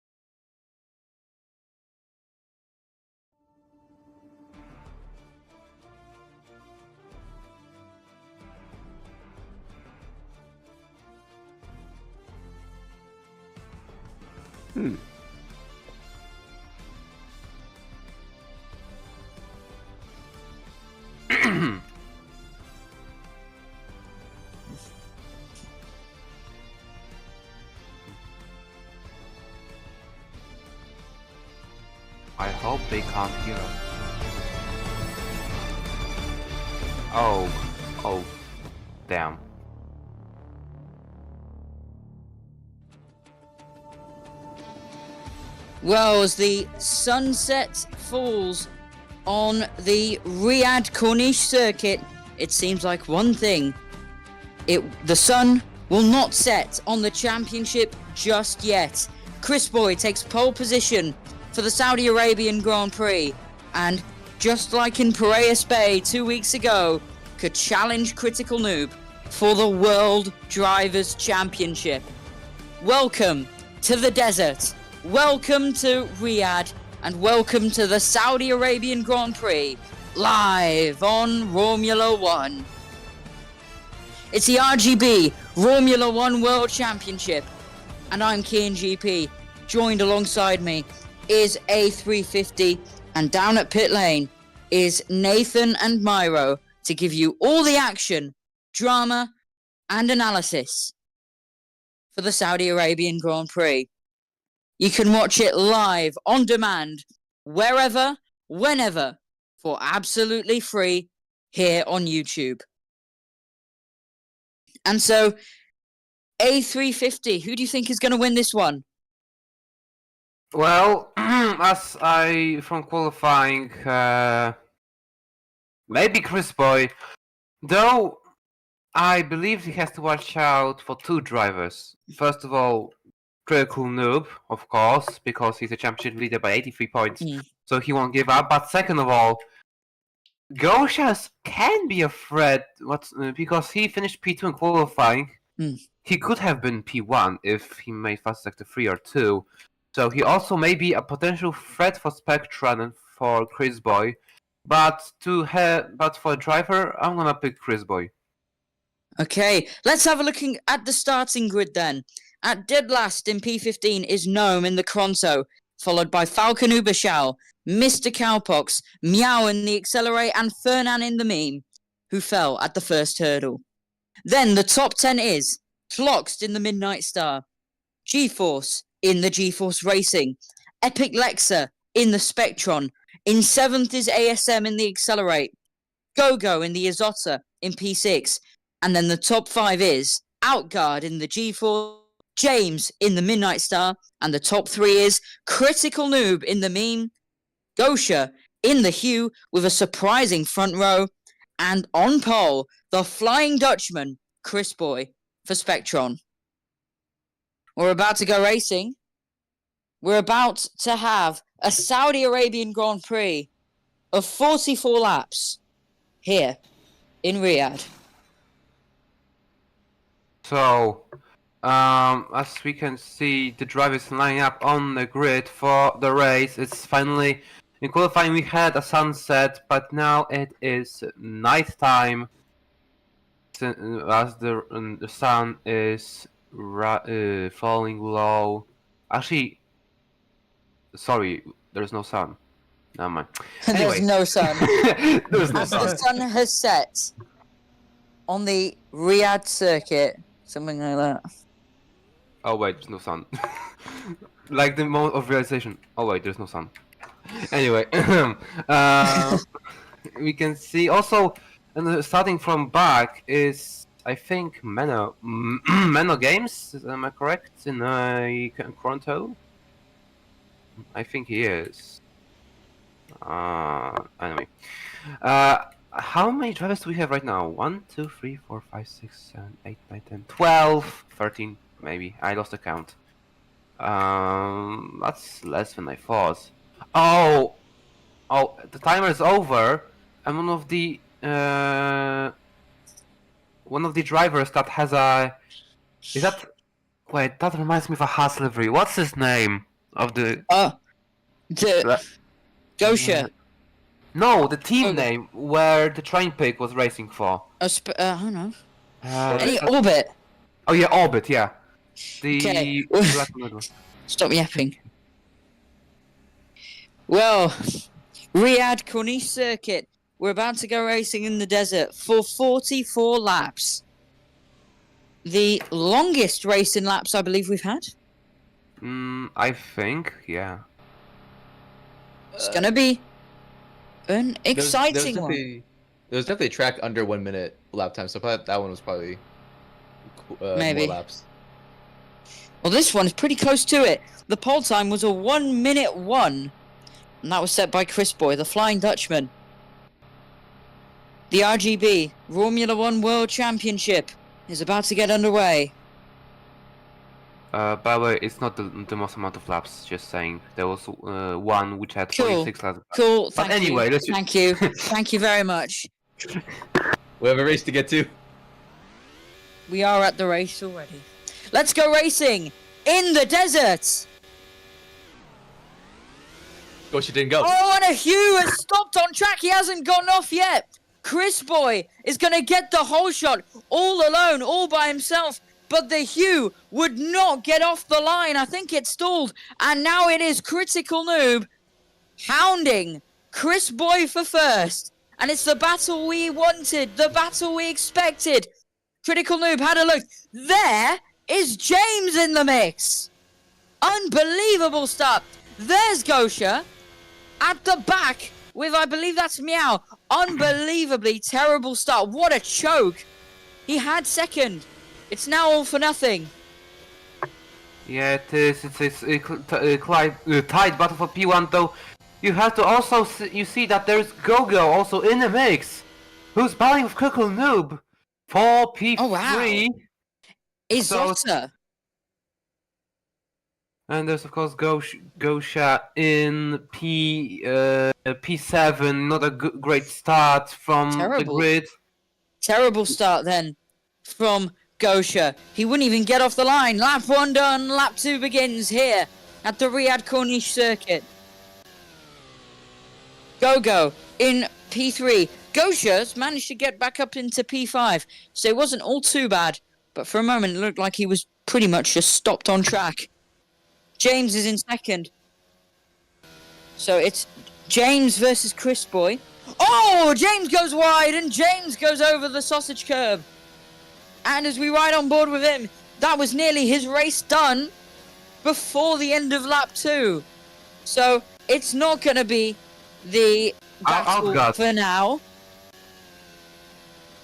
I hope they can't hear us. Oh, damn. Well, as the sunset falls on the Riyadh Corniche circuit, it seems like one thing. The sun will not set on the championship just yet. Chris Boy takes pole position for the Saudi Arabian Grand Prix, and just like in Prix 2 weeks ago, could challenge Critical Noob for the World Drivers' Championship. Welcome to the desert. Welcome to Riyadh, and welcome to the Saudi Arabian Grand Prix, live on Romula One. It's the RGB Romula One World Championship, and I'm Kian GP. Joined alongside me is A350, and down at pit lane is Nathan and Myro to give you all the action, drama, and analysis for the Saudi Arabian Grand Prix. You can watch it live, on demand, wherever, whenever, for absolutely free here on YouTube. And so, A350, who do you think is going to win this one? Well, from qualifying, maybe Chris Boy, though I believe he has to watch out for two drivers. First of all, Critical Noob, of course, because he's a championship leader by 83 points, so he won't give up. But second of all, Goshas can be a threat because he finished P2 in qualifying. He could have been P1 if he made fast sector 3 or 2. So he also may be a potential threat for Spectrum and for Chris Boy. But for a driver, I'm gonna pick Chris Boy. Okay, let's have a look at the starting grid then. At dead last in P15 is Gnome in the Cronto, followed by Falcon Ubershal, Mr. Cowpox, Meow in the Accelerate, and Fernan in the Meme, who fell at the first hurdle. Then the top 10 is Floxed in the Midnight Star, GeForce in the GeForce Racing, Epic Lexa in the Spectron, in 7th is ASM in the Accelerate, GoGo in the Isotta in P6, and then the top 5 is Outguard in the GeForce, James in the Midnight Star, and the top 3 is Critical Noob in the Meme, Gosha in the Hue with a surprising front row, and on pole, the Flying Dutchman, Chris Boy, for Spectron. We're about to go racing. We're about to have a Saudi Arabian Grand Prix of 44 laps here in Riyadh. So, as we can see, the drivers lining up on the grid for the race. It's finally, in qualifying we had a sunset, but now it is night time. As the sun is falling low. Actually, sorry, there's no sun. Never mind. There's Anyway. no sun. There's no As the sun. sun has set on the Riyadh circuit, something like that. Oh wait, there's no sun. Like the moment of realization. Oh wait, there's no sun. Anyway, we can see also, and starting from back is I think Meno Games. Am I correct in Cronto? I think he is. Anyway, how many drivers do we have right now? 1, 2, 3, 4, 5, 6, 7, 8, 9, 10, 12, 13, maybe. I lost the count. That's less than I thought. Oh, the timer is over, and one of the one of the drivers that has a. Is that? Wait, that reminds me of a Haas livery. What's his name of the? The Gosha. No, the team Oh. name where the train pick was racing for. I don't know. Uh, Any Orbit. oh yeah, Orbit. Yeah. The Okay. black and red one. Stop yapping. Well, Riyadh Corniche Circuit. We're about to go racing in the desert for 44 laps. The longest racing laps I believe we've had. I think, yeah. It's gonna be an exciting one. There was definitely a track under 1 minute lap time, so probably, that one was probably Maybe. more laps. Well, this one is pretty close to it. The pole time was a 1:01, and that was set by Chris Boy, the Flying Dutchman. The RGB Romula One World Championship is about to get underway. By the way, it's not the most amount of laps, just saying. There was one which had Cool. 46 laps. Cool. But Thank anyway, you. let's just- Thank you. Thank you very much. We have a race to get to. We are at the race already. Let's go racing in the desert. Gosha didn't go. Oh, and a Hugh has stopped on track. He hasn't gotten off yet. Chris Boy is going to get the whole shot all alone, all by himself. But the Hugh would not get off the line. I think it stalled. And now it is Critical Noob hounding Chris Boy for first. And it's the battle we wanted, the battle we expected. Critical Noob had a look. There is James in the mix. Unbelievable start. There's Gosha at the back with, I believe that's Meow. Unbelievably terrible start. What a choke. He had second. It's now all for nothing. Yeah, it is. It's a tight battle for P1, though. You have to also you see that there's Gogo also in the mix, who's battling with Critical Noob for P3. Oh, wow. Isotta. And there's of course Gosha in P7. Not a great start from the Terrible. grid. Terrible start then from Gosha. He wouldn't even get off the line. Lap 1 done, lap 2 begins here at the Riyadh Corniche Circuit. Gogo in P3. Gosha's managed to get back up into P5, so it wasn't all too bad, but for a moment it looked like he was pretty much just stopped on track. James is in second. So it's James versus Chris Boy. Oh, James goes wide and James goes over the sausage curb. And as we ride on board with him, that was nearly his race done before the end of lap 2. So it's not going to be the battle God. for now.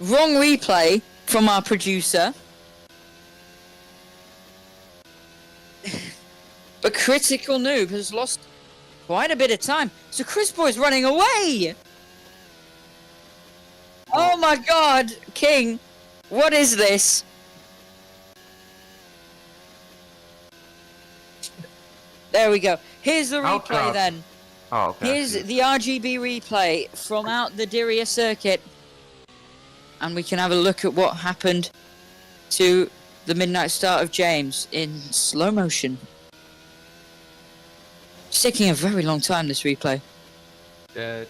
Wrong replay from our producer. But Critical Noob has lost quite a bit of time. So Chris Boy's running away. Oh my god, King. What is this? There we go. Here's the replay God. then. Oh, okay. Here's the RGB replay from out the Diriyah circuit. And we can have a look at what happened to the midnight start of James in slow motion. It's taking a very long time, this replay. Here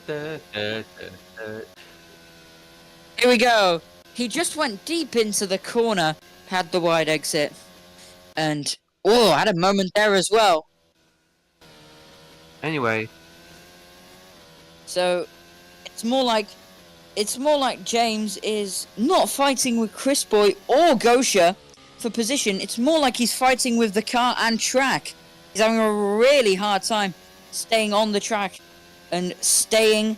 we go. He just went deep into the corner, had the wide exit, and had a moment there as well. Anyway, So it's more like James is not fighting with Chris Boy or Gosha for position. It's more like he's fighting with the car and track. He's having a really hard time staying on the track and staying,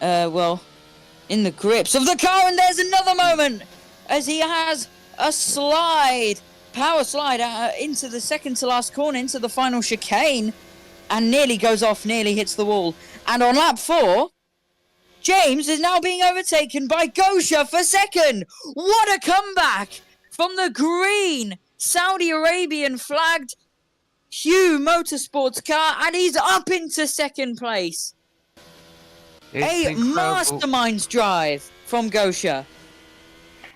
in the grips of the car. And there's another moment as he has a power slide into the second to last corner, into the final chicane, and nearly goes off, nearly hits the wall. And on lap 4, James is now being overtaken by Gosha for second. What a comeback from the green Saudi Arabian flagged Hugh Motorsports car, and he's up into second place. it's A incredible. mastermind's drive from Gosha.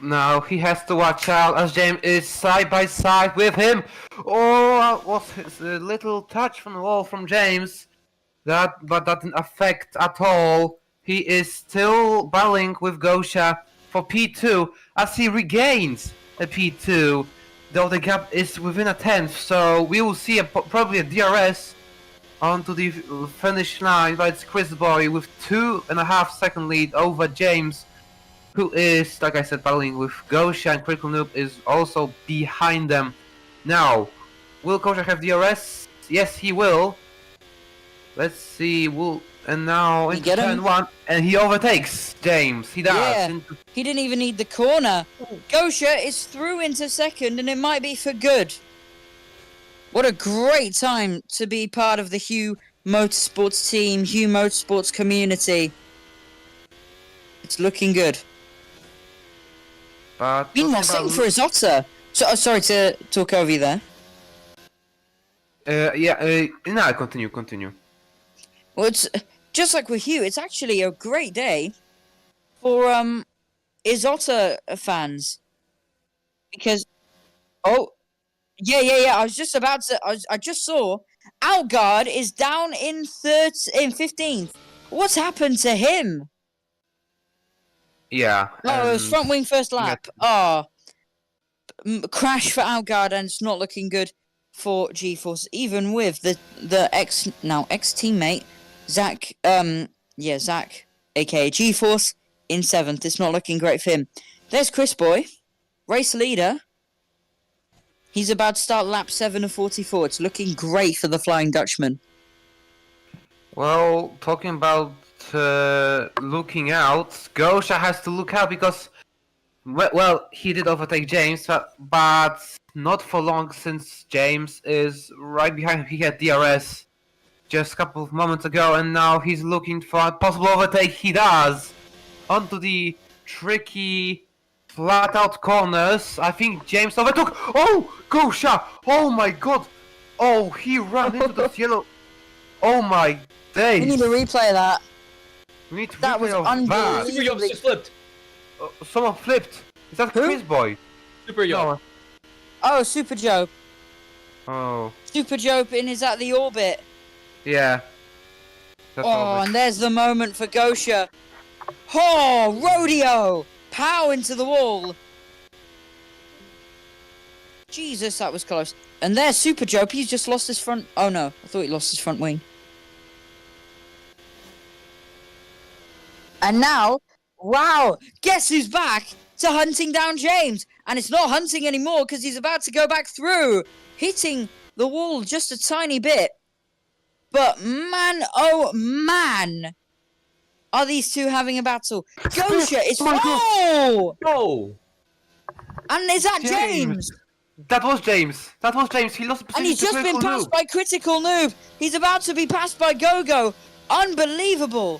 now he has to watch out as James is side by side with him. Oh, was his little touch from the wall from James. But that didn't affect at all. He is still battling with Gosha for P2 as he regains a P2. Though the gap is within a tenth, so we will see probably a DRS onto the finish line. But it's Chris Boy with 2.5 second lead over James, who is, like I said, battling with Gosha, and Critical Noob is also behind them. Now, will Gosha have DRS? Yes, he will. Let's see. And now You into get him? turn 1, and he overtakes James. He does. Yeah. He didn't even need the corner. Gosha is through into second, and it might be for good. What a great time to be part of the Hugh Motorsports team, Hugh Motorsports community. It's looking good. But Meanwhile, same for Isotta. So, sorry to talk over you there. No, continue. Well, it's just like with Hugh. It's actually a great day for Isotta fans because yeah. I was just about to. I just saw Outguard is down in 15th. What's happened to him? Yeah. Oh, it was front wing first lap. Oh, crash for Outguard, and it's not looking good for GeForce, even with the ex teammate Zach. Zach, aka GeForce, in 7th. It's not looking great for him. There's Chris Boy, race leader. He's about to start lap 7 of 44. It's looking great for the Flying Dutchman. Well, talking about looking out, Gosha has to look out because, well, he did overtake James, but not for long since James is right behind him. He had DRS just a couple of moments ago, and now he's looking for a possible overtake. He does! Onto the tricky flat-out corners. I think James overtook. Oh, Gosha! Oh my god! Oh, he ran into the yellow. Oh my days! We need to replay that. We need to That was replay of that. unbelievable. Super Yokes just flipped. Someone flipped. Is that Who? Chris Boy? Super Yoke. Oh, Super Joe. Oh, Super Joe is at the orbit. yeah. That's Oh, all and there's the moment for Gosha. Oh, rodeo! Pow into the wall. Jesus, that was close. And there's Super Joe. He's just lost his front. Oh no, I thought he lost his front wing. And now, wow, guess who's back to hunting down James? And it's not hunting anymore because he's about to go back through, hitting the wall just a tiny bit. But man, oh man, are these two having a battle? Gosha is oh, No. and is that James. James? That was James. He lost the position And he's to just been Critical passed Noob. by Critical Noob. He's about to be passed by Gogo. Unbelievable.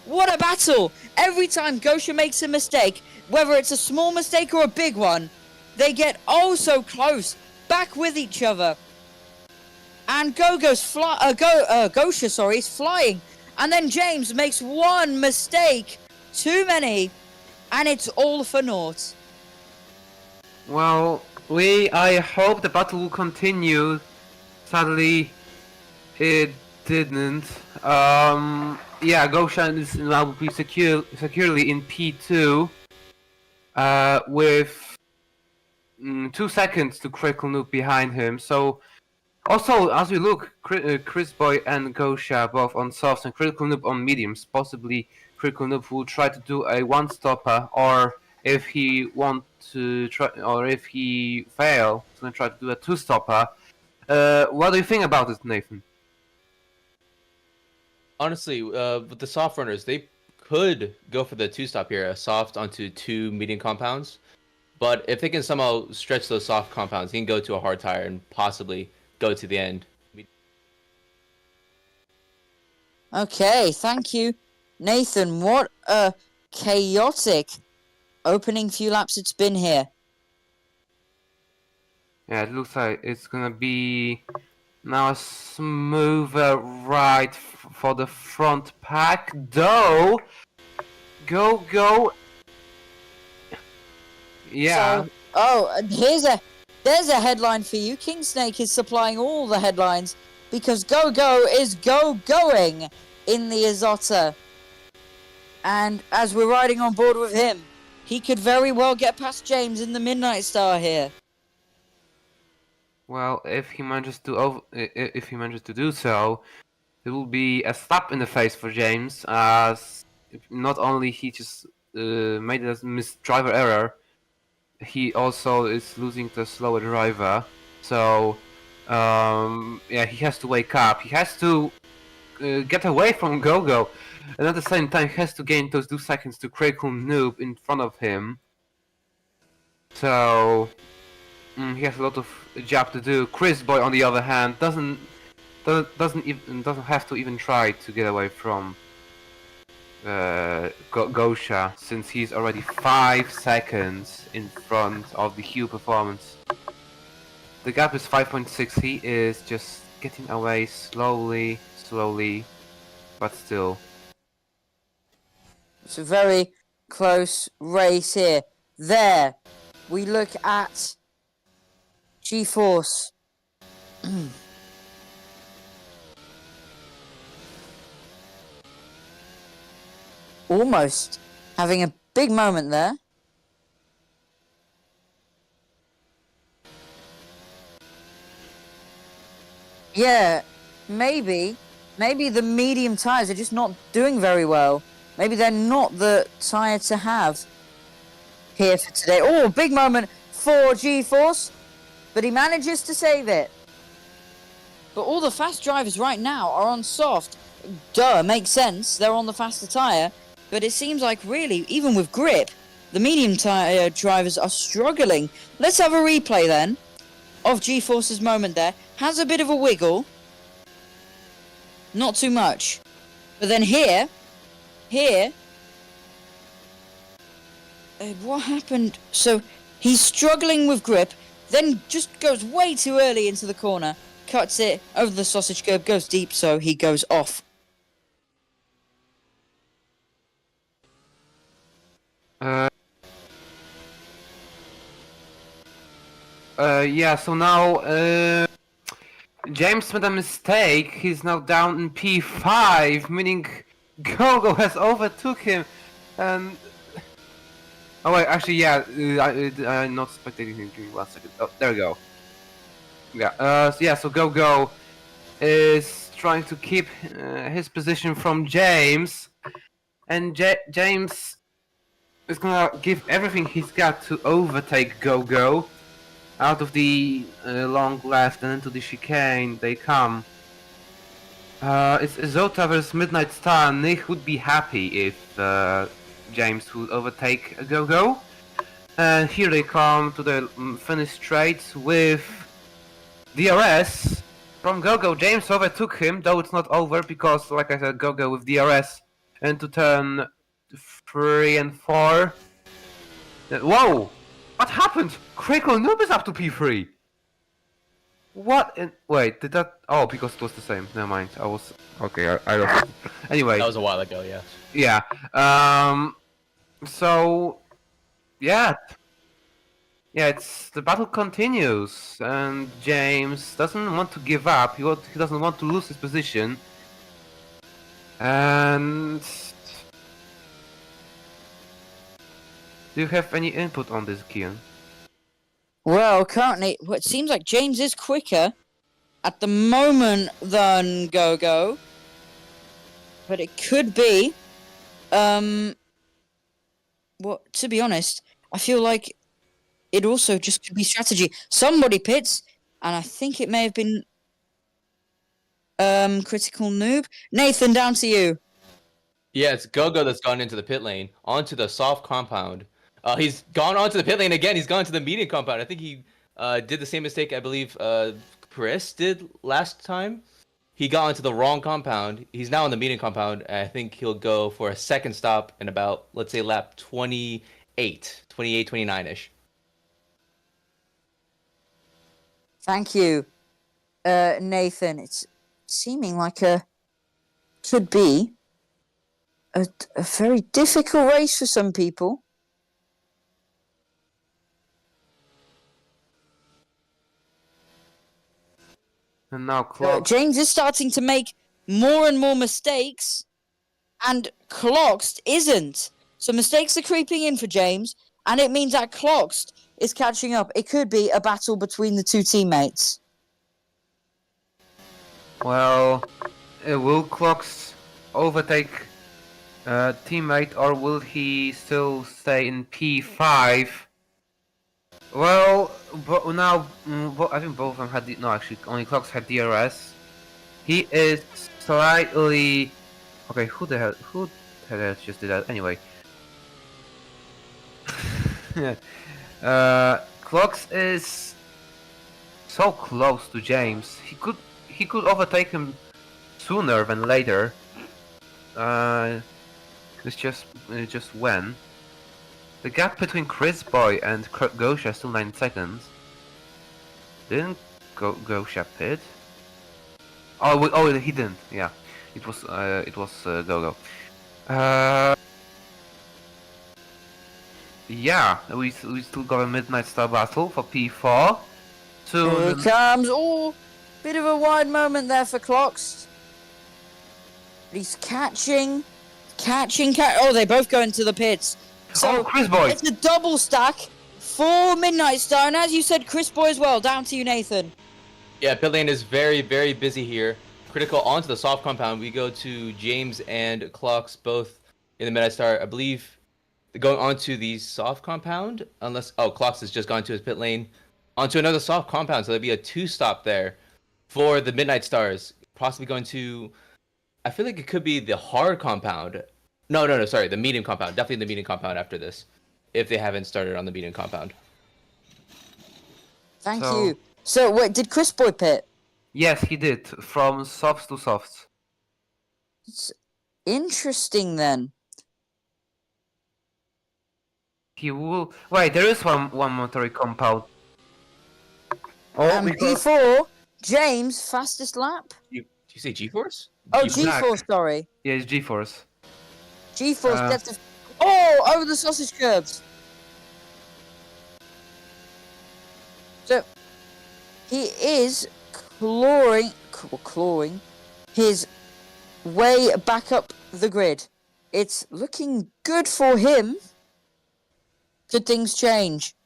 What a battle. Every time Gosha makes a mistake, whether it's a small mistake or a big one, they get oh so close, back with each other. And Gosha is flying. And then James makes one mistake too many, and it's all for naught. Well, I hope the battle will continue. Sadly, it didn't. Yeah, Goshan is now will be securely in P2, with 2 seconds to Critical Noob behind him. So, also as we look, Chris Boy and Gosha both on softs and Critical Noob on mediums. Possibly Critical Noob will try to do a one-stopper, or if he want to try, or if he fails, he's gonna try to do a two-stopper. What do you think about it, Nathan? Honestly, with the soft runners, they could go for the two-stop here, a soft onto 2 medium compounds. But if they can somehow stretch those soft compounds, he can go to a hard tire and possibly go to the end. Okay, thank you, Nathan. What a chaotic opening few laps it's been here. Yeah, it looks like it's gonna be now a smoother ride for the front pack, though. Go. Yeah. And there's a headline for you. King Snake is supplying all the headlines because Go-Go is going in the Izotta. And as we're riding on board with him, he could very well get past James in the Midnight Star here. Well, if he manages to do so, it will be a slap in the face for James, as not only he just made a missed driver error, he also is losing the slower driver. So, yeah, he has to wake up. He has to get away from Gogo, and at the same time, he has to gain those 2 seconds to Critical Noob in front of him. So, he has a lot of job to do. Chris Boy, on the other hand, doesn't have to even try to get away from Gosha, since he's already 5 seconds in front of the Hue Performance. The gap is 5.6. He is just getting away slowly, but still. It's a very close race here. There, we look at G-Force. Almost having a big moment there. Yeah, maybe the medium tires are just not doing very well. Maybe they're not the tire to have here for today. Oh, big moment for G-Force, but he manages to save it. But all the fast drivers right now are on soft. Duh, makes sense. They're on the faster tire. But it seems like really, even with grip, the medium tire drivers are struggling. Let's have a replay then of G-Force's moment there. Has a bit of a wiggle. Not too much. But then here, what happened? So he's struggling with grip, then just goes way too early into the corner, cuts it over the sausage curb, goes deep, so he goes off. Yeah, so now James made a mistake. He's now down in P5, meaning Gogo has overtook him. And oh wait, actually, yeah, I'm not spectating him. Give me 1 second. Oh, there we go. Yeah. So Gogo is trying to keep his position from James, and James is gonna give everything he's got to overtake Gogo. Out of the long left and into the chicane they come. It's Zota versus Midnight Star. Nick would be happy if James would overtake Gogo. And here they come to the finish straight with DRS from Gogo. James overtook him, though it's not over because, like I said, Gogo with DRS into turn 3 and 4. Whoa! What happened? Critical Noob is up to P3! What in... Wait, did that... Oh, because it was the same. Never mind. I was... Okay, I lost it. Anyway. That was a while ago, yeah. Yeah. So... Yeah. Yeah, it's... The battle continues. And James doesn't want to give up. He doesn't want to lose his position. And... Do you have any input on this, Kian? Well, currently, it seems like James is quicker at the moment than Gogo. But it could be... Well, to be honest, I feel like it also just could be strategy. Somebody pits, and I think it may have been... Critical Noob. Nathan, down to you. Yeah, it's Gogo that's gone into the pit lane, onto the soft compound. He's gone onto the pit lane again. He's gone to the medium compound. I think he did the same mistake I believe Chris did last time. He got onto the wrong compound. He's now on the medium compound. And I think he'll go for a second stop in about, let's say, lap 28, 29-ish. Thank you, Nathan. It's seeming like could be a very difficult race for some people. And now Clocks. James is starting to make more and more mistakes, and Clocks isn't. So mistakes are creeping in for James, and it means that Clocks is catching up. It could be a battle between the two teammates. Well, will Clocks overtake teammate, or will he still stay in P5? Well, now I think both of them had no, actually only Clocks had DRS. He is slightly okay. Who the hell just did that? Anyway, Clocks is so close to James. He could overtake him sooner than later. It's just when. The gap between Chris Boy and Gosha is still 9 seconds. Didn't Gosha pit? Oh, he didn't. Yeah, it was Go. Yeah, we still got a Midnight Star battle for P4. Here comes. Oh, bit of a wide moment there for Clocks. But he's catching. Oh, they both go into the pits. So Chris Boy. It's a double stack for Midnight Star, and as you said, Chris Boy as well. Down to you, Nathan. Yeah, pit lane is very, very busy here. Critical onto the soft compound. We go to James and Clocks both in the Midnight Star. I believe going onto the soft compound, unless Clocks has just gone to his pit lane onto another soft compound, so there'll be a 2-stop there for the Midnight Stars. Possibly going to, I feel like it could be the hard compound. No, sorry, the medium compound. Definitely the medium compound after this, if they haven't started on the medium compound. Thank you. So, wait, did Chris Boy pit? Yes, he did. From softs to softs. It's interesting then. He will. Wait, there is one monetary compound. And P4, James, fastest lap. Did you say G-Force? Oh, G-Force, sorry. Yeah, it's G-Force. G-Force gets the... Oh, over the sausage curbs. So, he is clawing his way back up the grid. It's looking good for him. Could things change?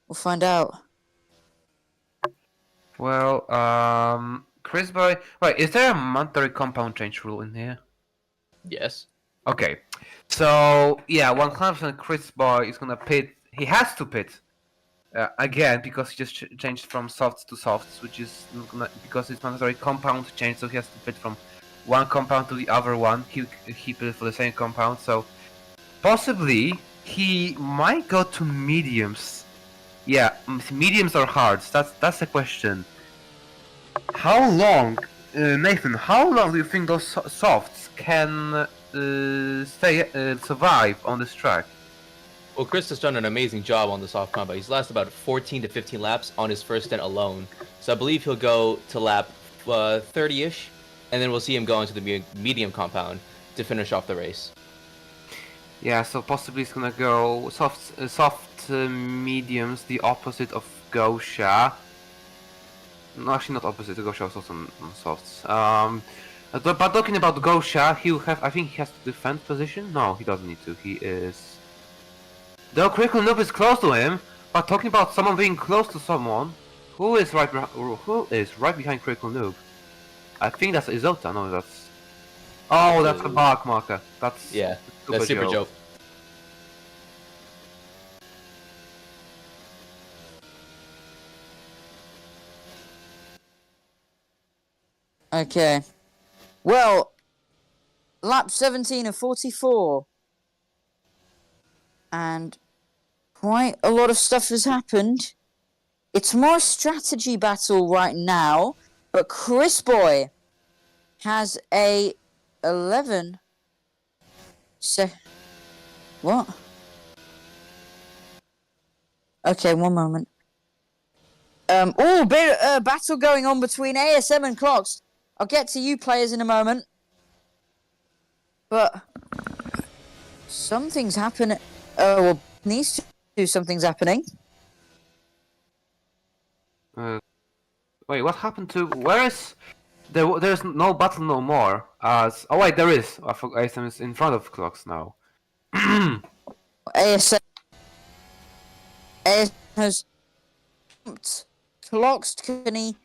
We'll find out. Well, Chris Boy. Wait, is there a monetary compound change rule in here? Yes. Okay, so yeah, 100% Chris Boy is gonna pit. He has to pit again because he just changed from softs to softs, which is because it's mandatory compound change. So he has to pit from one compound to the other one. He pit for the same compound, so possibly he might go to mediums. Yeah, mediums or hards. That's the question. How long, Nathan? How long do you think those softs can survive on this track? Well, Chris has done an amazing job on the soft compound. He's lasted about 14 to 15 laps on his first stint alone. So I believe he'll go to lap 30-ish, and then we'll see him go into the medium compound to finish off the race. Yeah, so possibly it's gonna go soft mediums, the opposite of Gosha. No, actually not opposite. Gosha was also on softs. But talking about Gosha, I think he has to defend position. No, he doesn't need to. He is. Though Critical Noob is close to him, but talking about someone being close to someone, who is right behind Critical Noob? I think that's Izota. No, that's. Oh, that's a bark marker. That's that's Super Joe. Okay. Well, lap 17 of 44. And quite a lot of stuff has happened. It's more a strategy battle right now, but Chris Boy has a 11. What? Okay, one moment. Battle going on between ASM and Clocks. I'll get to you players in a moment. But something's happening. These two, something's happening. Wait, what happened to... Where is... There's no battle no more. As... Oh wait, there is. I forgot ASM is in front of clocks now. ASM has jumped clocks. Can he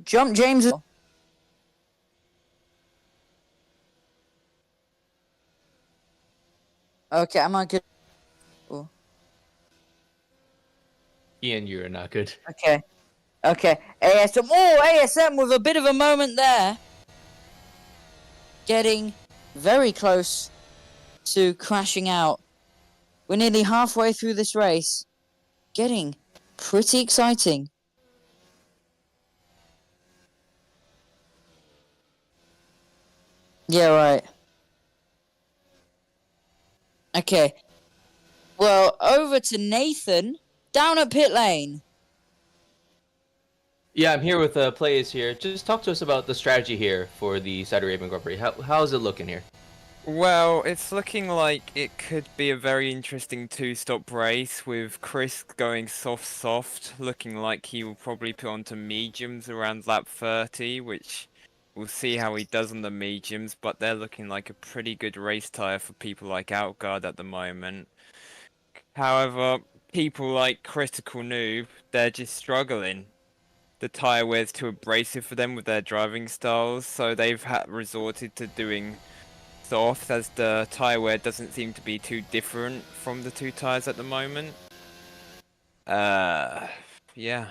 jump James? Okay, am I good? Oh. Ian, you're not good. Okay. Okay. ASM. Oh, ASM with a bit of a moment there. Getting very close to crashing out. We're nearly halfway through this race. Getting pretty exciting. Yeah, right. Okay. Well, over to Nathan, down at pit lane. Yeah, I'm here with players here. Just talk to us about the strategy here for the Saudi Arabian Grand Prix. How's it looking here? Well, it's looking like it could be a very interesting two-stop race with Chris going soft, looking like he will probably put onto mediums around lap 30, which we'll see how he does on the mediums, but they're looking like a pretty good race tyre for people like Outguard at the moment. However, people like Critical Noob, they're just struggling. The tyre wear's too abrasive for them with their driving styles, so they've resorted to doing soft, as the tyre wear doesn't seem to be too different from the two tyres at the moment. Yeah.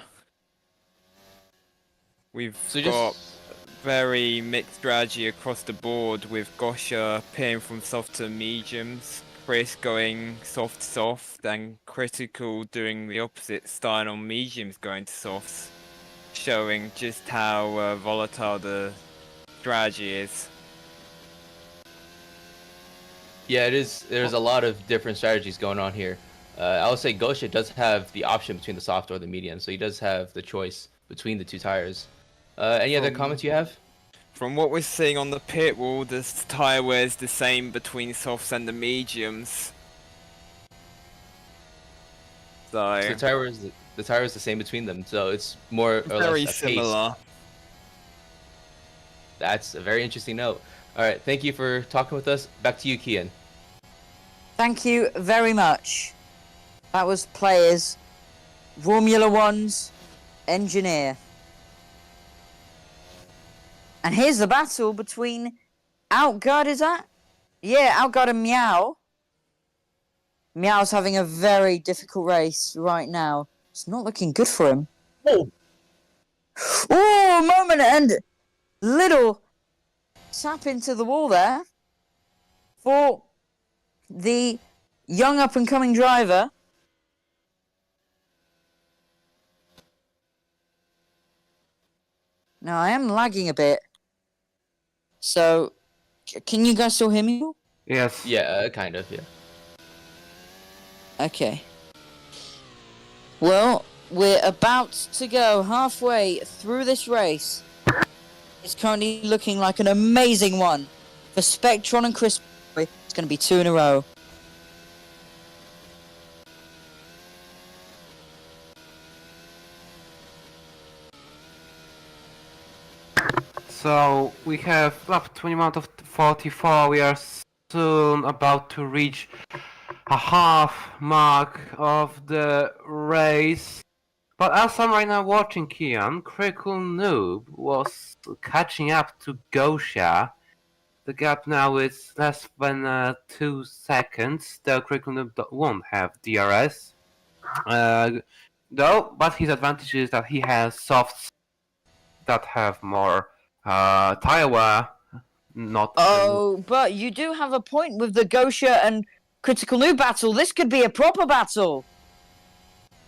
We've got very mixed strategy across the board, with Gosha peering from soft to mediums, Chris going soft, and Critical doing the opposite style on mediums going to softs, showing just how volatile the strategy is. Yeah, it is. There's a lot of different strategies going on here. I would say Gosha does have the option between the soft or the medium, so he does have the choice between the two tires. Any other comments you have? From what we're seeing on the pit wall, the tyre wear is the same between softs and the mediums. So The tire is the same between them, so it's more or very less similar. That's a very interesting note. All right, thank you for talking with us. Back to you, Kian. Thank you very much. That was players. Romula One's engineer. And here's the battle between Outguard, is that? Yeah, Outguard and Meow. Meow's having a very difficult race right now. It's not looking good for him. Oh, moment and little tap into the wall there for the young up-and-coming driver. Now, I am lagging a bit. So, can you guys still hear me? Yes. Yeah, kind of, yeah. Okay. Well, we're about to go halfway through this race. It's currently looking like an amazing one for Spectron and Chris. It's going to be 2 in a row. So we have lap 21 out of 44. We are soon about to reach a half mark of the race. But as I'm right now watching Kian, Critical Noob was catching up to Gosha. The gap now is less than 2 seconds. Though Critical Noob won't have DRS. Though, but his advantage is that he has softs that have more tire wear. Not. Oh, but you do have a point with the Gosha and Critical Noob battle. This could be a proper battle.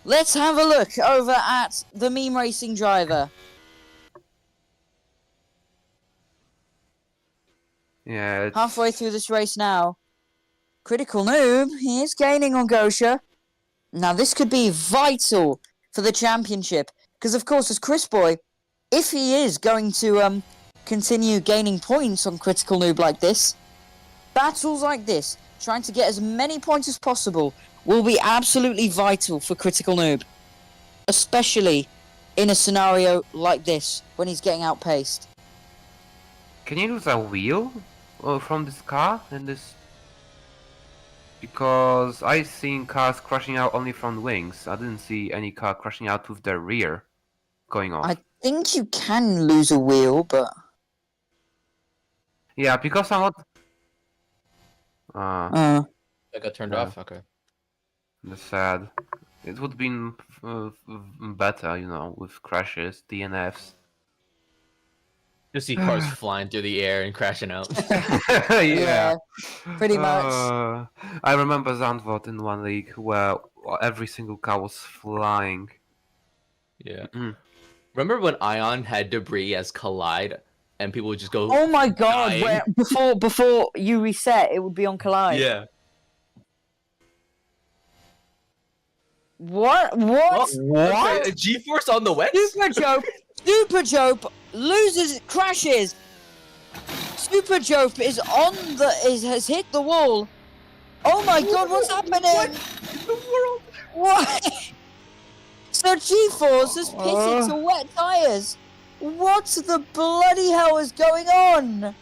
Let's have a look over at the meme racing driver. Yeah, it's... Halfway through this race now. Critical Noob, he is gaining on Gosha. Now, this could be vital for the championship. Because, of course, as Chris Boy, if he is going to continue gaining points on Critical Noob like this, battles like this, trying to get as many points as possible, will be absolutely vital for Critical Noob. Especially in a scenario like this when he's getting outpaced? Can you lose a wheel from this car in this? Because I seen cars crashing out only from wings. I didn't see any car crashing out with their rear going off. I think you can lose a wheel, but Yeah, because I'm not. That got turned off. Okay. That's sad. It would be better, with crashes, DNFs. Just see cars flying through the air and crashing out. yeah, pretty much. I remember Zandvoort in one league where every single car was flying. Yeah. Mm. Remember when Ion had debris as collide, and people would just go. Oh my god! dying? Where before you reset, it would be on collide. Yeah. What? What? A G-force on the wet? Super Jope loses, crashes. Super Jope has hit the wall. Oh my god, what's happening? What in the world? What? So G-Force has pitted to wet tires. What the bloody hell is going on?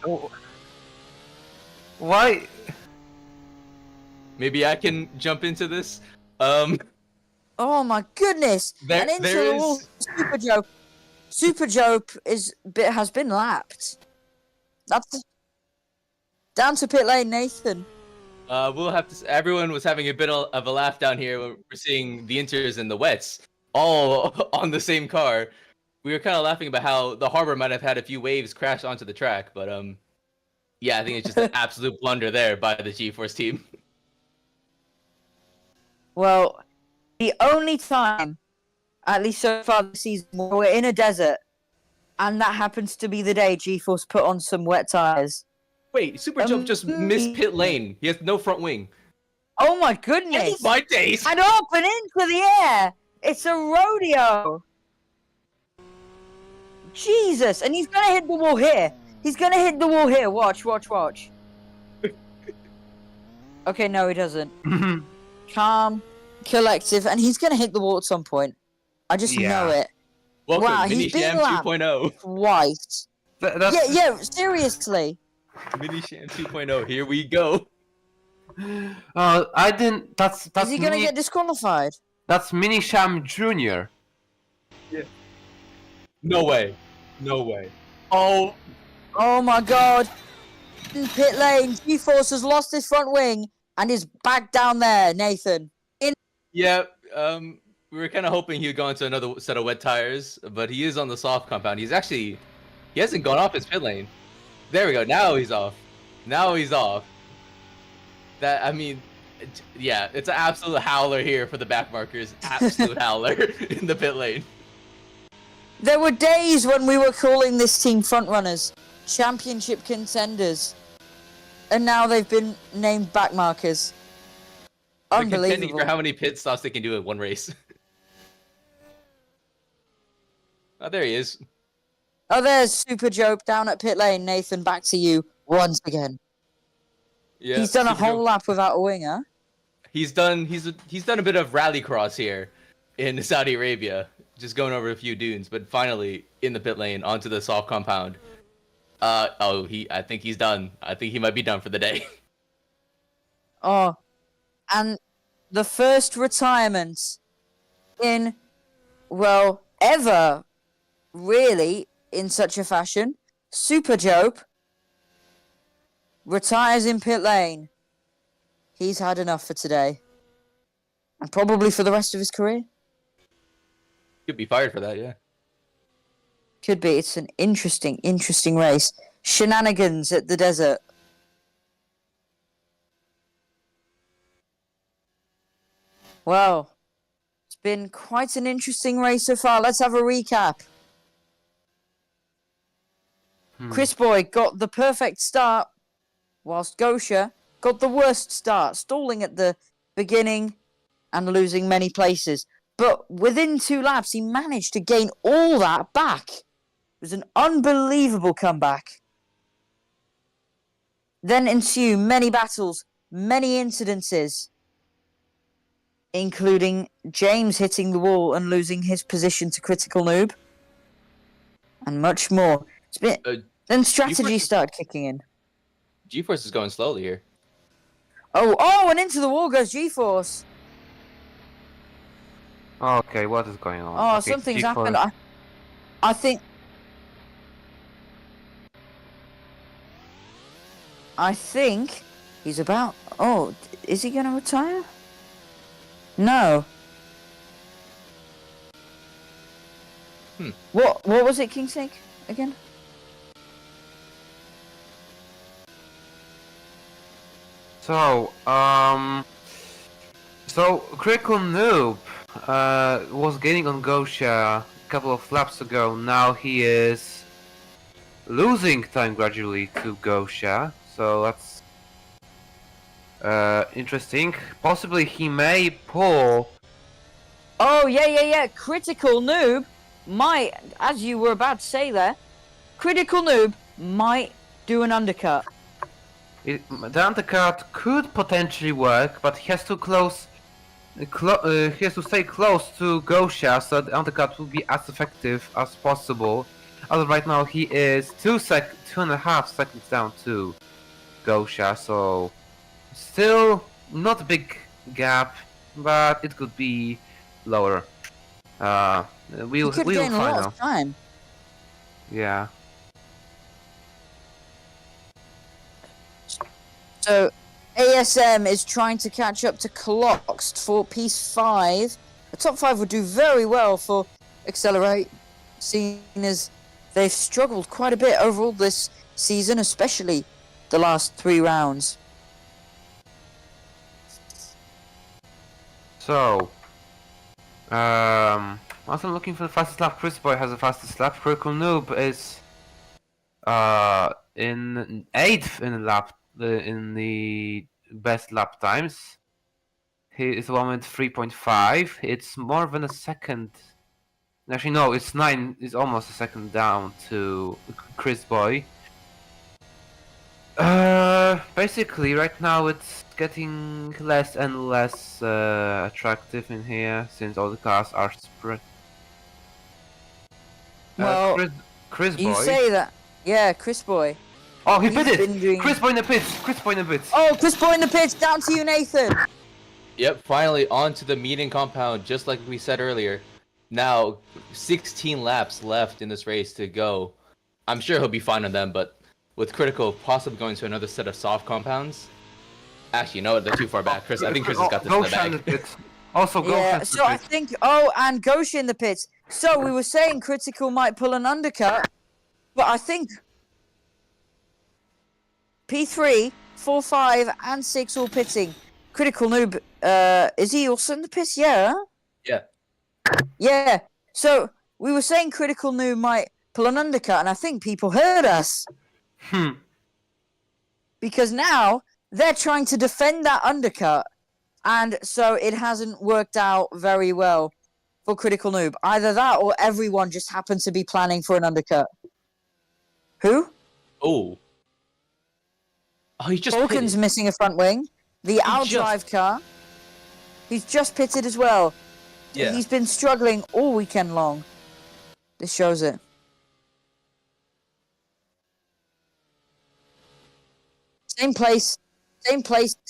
Why? Maybe I can jump into this. Oh my goodness! There- and into there the wall, is- Super Jope has been lapped. That's down to pit lane, Nathan. We'll have to. Everyone was having a bit of a laugh down here when we're seeing the inters and the wets all on the same car. We were kind of laughing about how the harbor might have had a few waves crash onto the track, but yeah, I think it's just an absolute blunder there by the G-Force team. Well, the only time, at least so far this season, we're in a desert, and that happens to be the day G-Force put on some wet tires. Wait, Super Jump just missed pit lane. He has no front wing. Oh my goodness! Oh my days! And up and into the air! It's a rodeo! Jesus! And he's gonna hit the wall here! He's gonna hit the wall here! Watch. Okay, no he doesn't. Calm, collective, and he's gonna hit the wall at some point. I just know it. Welcome, Wow, Mini he's been Sham lapped 2.0. twice. Yeah, seriously. Mini Sham 2.0, here we go. I didn't. That's Is he gonna get disqualified? That's Mini Sham Junior. Yeah. No way. Oh my god. In pit lane, G-Force has lost his front wing and is back down there, Nathan. yeah. We were kind of hoping he would go into another set of wet tires, but he is on the soft compound. He hasn't gone off his pit lane. There we go. Now he's off. Yeah, it's an absolute howler here for the back markers. Absolute howler in the pit lane. There were days when we were calling this team frontrunners, championship contenders, and now they've been named backmarkers. They're contending Unbelievable. for how many pit stops they can do in one race. Oh, there he is. Oh, there's Super Jope down at pit lane. Nathan, back to you once again. Yeah, He's done a Super whole Joe- lap without a winger. He's done a bit of rallycross here in Saudi Arabia, just going over a few dunes, but finally in the pit lane onto the soft compound. I think he's done. I think he might be done for the day. Oh, and the first retirement in, well, ever, really, in such a fashion. Super Jope retires in pit lane. He's had enough for today. And probably for the rest of his career. Could be fired for that, yeah. Could be. It's an interesting race. Shenanigans at the desert. Well, it's been quite an interesting race so far. Let's have a recap. Chris Boy got the perfect start, whilst Gosha got the worst start, stalling at the beginning and losing many places. But within 2 laps, he managed to gain all that back. It was an unbelievable comeback. Then ensue many battles, many incidences. including James hitting the wall and losing his position to Critical Noob, and much more. Then strategy started kicking in. GeForce is going slowly here. Oh, and into the wall goes GeForce. Okay, what is going on? Oh, Okay, something's G4. happened. I think he's about. Oh, is he going to retire? No. What was it, King's Sake, again? So, Critical Noob was gaining on Gosha a couple of laps ago. Now he is losing time gradually to Gosha. So that's interesting. Possibly he may pull. Oh, yeah. Critical Noob might, as you were about to say there, Critical Noob might do an undercut. The undercut could potentially work, but he has to he has to stay close to Gosha, so the undercut will be as effective as possible. As of right now, he is 2.5 seconds down to Gosha, so still not a big gap, but it could be lower. We'll gain find a lot out. of time. Yeah. So, ASM is trying to catch up to Clocks for piece 5. The top 5 would do very well for Accelerate, seeing as they've struggled quite a bit overall this season, especially the last 3 rounds. So, as I'm looking for the fastest lap, Chris Boy has the fastest lap. Critical Noob is in 8th in the lap in the best lap times. He is 1 minute 3.5. It's more than a second. Actually, no, it's 9. It's almost a second down to Chris Boy. Basically, right now it's getting less and less attractive in here since all the cars are spread. Well, Chris Boy. You say that. Yeah, Chris Boy. Oh, he He's pit been it! doing- Chris Boy in the pits! Chris Boy in the pits! Oh, Chris Boy in the pits. Down to you, Nathan. Yep, finally onto the meeting compound, just like we said earlier. Now, 16 laps left in this race to go. I'm sure he'll be fine on them, but with Critical possibly going to another set of soft compounds. Actually, no, they're too far back. I think Chris has got this in the Gosha in the bag. pits. Also, Gosha Yeah, in the so I pits. think. Oh, and Gosha in the pits. So we were saying Critical might pull an undercut, but I think P3, 4, 5, and 6 all pitting. Critical Noob, is he also in the pits? Yeah. Yeah. Yeah. So we were saying Critical Noob might pull an undercut, and I think people heard us. Because now they're trying to defend that undercut, and so it hasn't worked out very well for Critical Noob. Either that or everyone just happened to be planning for an undercut. Who? Oh, he's just Falcon's pitted. missing a front wing. The outdrive car. He's just pitted as well. Yeah. He's been struggling all weekend long. This shows it. Same place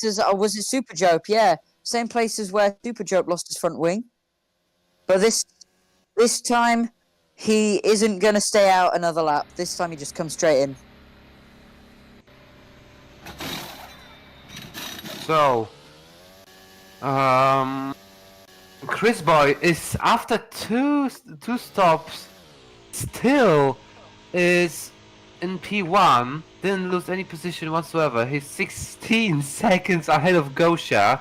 as was it Super Jope? Yeah, same place as where Super Jope lost his front wing. But this time he isn't gonna stay out another lap. This time he just comes straight in. So, Chris Boy is after two stops still is in P1, didn't lose any position whatsoever. He's 16 seconds ahead of Gosha,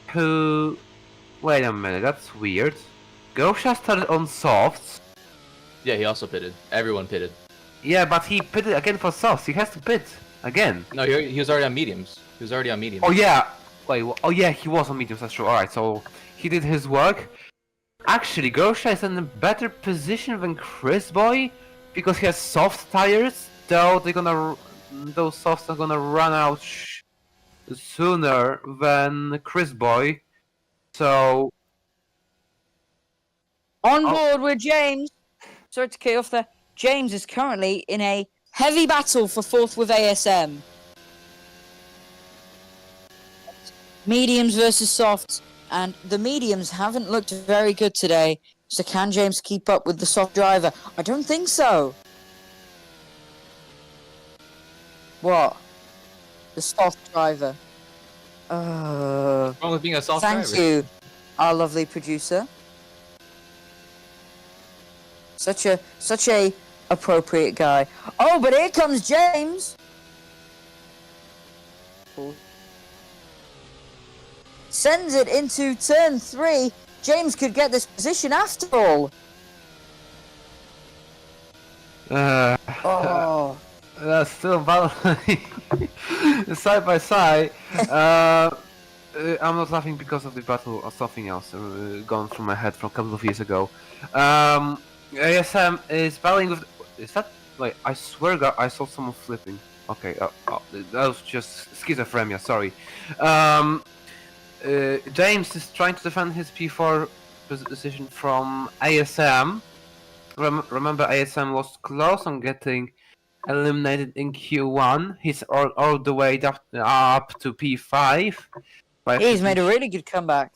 who... Wait a minute, that's weird. Gosha started on softs. Yeah, he also pitted. Everyone pitted. Yeah, but he pitted again for softs. He has to pit again. No, he was already on mediums. He was already on mediums. Oh yeah! Wait, oh yeah, he was on mediums, that's true. Alright, so he did his work. Actually, Gosha is in a better position than Chris Boy because he has soft tires, though those softs are gonna run out sooner than Chris Boy. So On Oh. board with James. Sorry to cut you off there. James is currently in a heavy battle for fourth with ASM. Mediums versus softs, and the mediums haven't looked very good today. So can James keep up with the soft driver? I don't think so. What? The soft driver. What's wrong with being a soft Thank driver? you, our lovely producer. Such a appropriate guy. Oh, but here comes James. Sends it into turn 3. James could get this position after all. Oh. Still battling side by side. I'm not laughing because of the battle or something else gone through my head from a couple of years ago. ASM is battling with. Is that like? I swear God, I saw someone flipping. Okay, that was just schizophrenia. Sorry. James is trying to defend his P4 position from ASM. Remember, ASM was close on getting eliminated in Q1. He's all the way up to P5. He's made a really good comeback.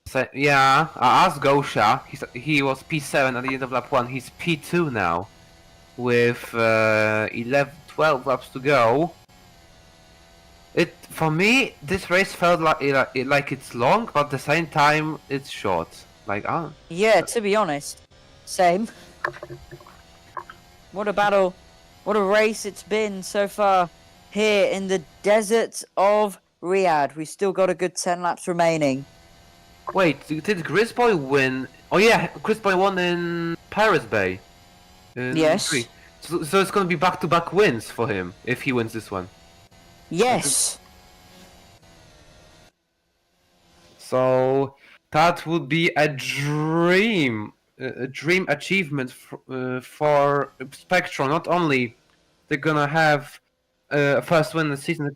So, yeah, as Gosha, he was P7 at the end of lap 1. He's P2 now, with 12 laps to go. For me, this race felt like it's long, but at the same time it's short. Yeah, to be honest, same. What a battle, what a race it's been so far here in the desert of Riyadh. We still got a good 10 laps remaining. Wait, did Grisboy win? Oh yeah, Grisboy won in Paris Bay. Yes. Prix. So it's gonna be back-to-back wins for him if he wins this one. Yes. So that would be a dream achievement for Spectrum. Not only they're gonna have first win in the season.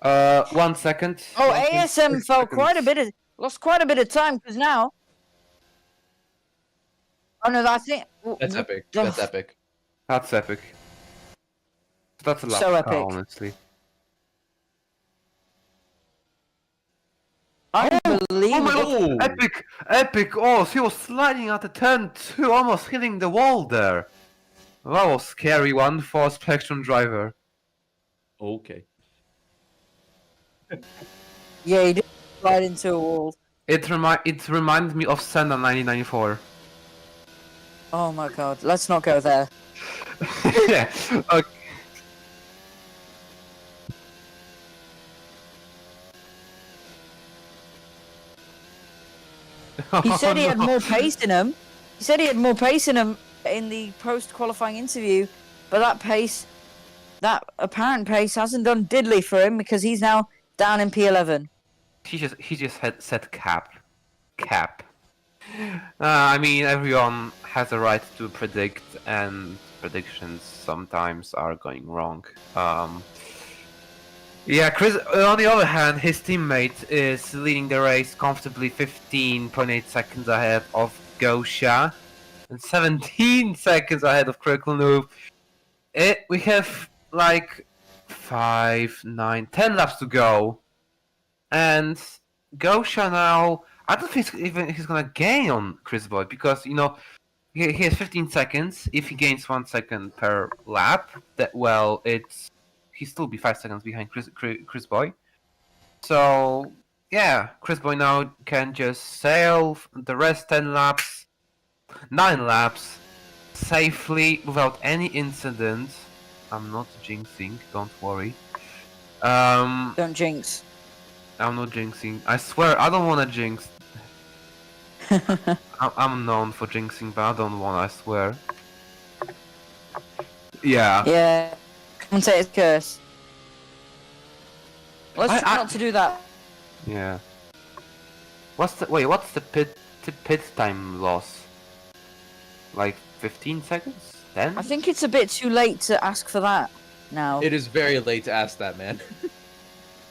1 second. Oh, 1 ASM fell lost quite a bit of time because now. Oh no, I think That's epic. That's epic. That's epic. That's a lot. So epic. Honestly. Unbelievable. Oh, epic! Oh, he was sliding at the turn 2, almost hitting the wall there. That was scary one for Spectrum driver. Okay. Yeah, he did slide into a wall. It reminded me of Senna 1994. Oh my god, let's not go there. Yeah. Okay. He said he Oh, had no. more pace in him. He said he had more pace in him in the post-qualifying interview, but that apparent pace hasn't done diddly for him because he's now down in P11. He just had said cap. I mean, everyone has a right to predict, and predictions sometimes are going wrong. Yeah, Chris. On the other hand, his teammate is leading the race comfortably, 15.8 seconds ahead of Gosha, and 17 seconds ahead of Critical Noob. We have like 5, 9, 10 laps to go, and Gosha now. I don't think he's gonna gain on Chris Boy because he has 15 seconds. If he gains 1 second per lap, he'll still be 5 seconds behind Chris Boy. So yeah, Chris Boy now can just sail the rest 9 laps safely without any incident. I'm not jinxing, don't worry. Don't jinx. I'm not jinxing. I swear, I don't want to jinx. I'm known for jinxing, but I don't want. I swear. Yeah. Yeah. Commentator's curse. Let's try not to do that. Yeah. What's the pit time loss? Like 15 seconds? 10? I think it's a bit too late to ask for that now. It is very late to ask that, man.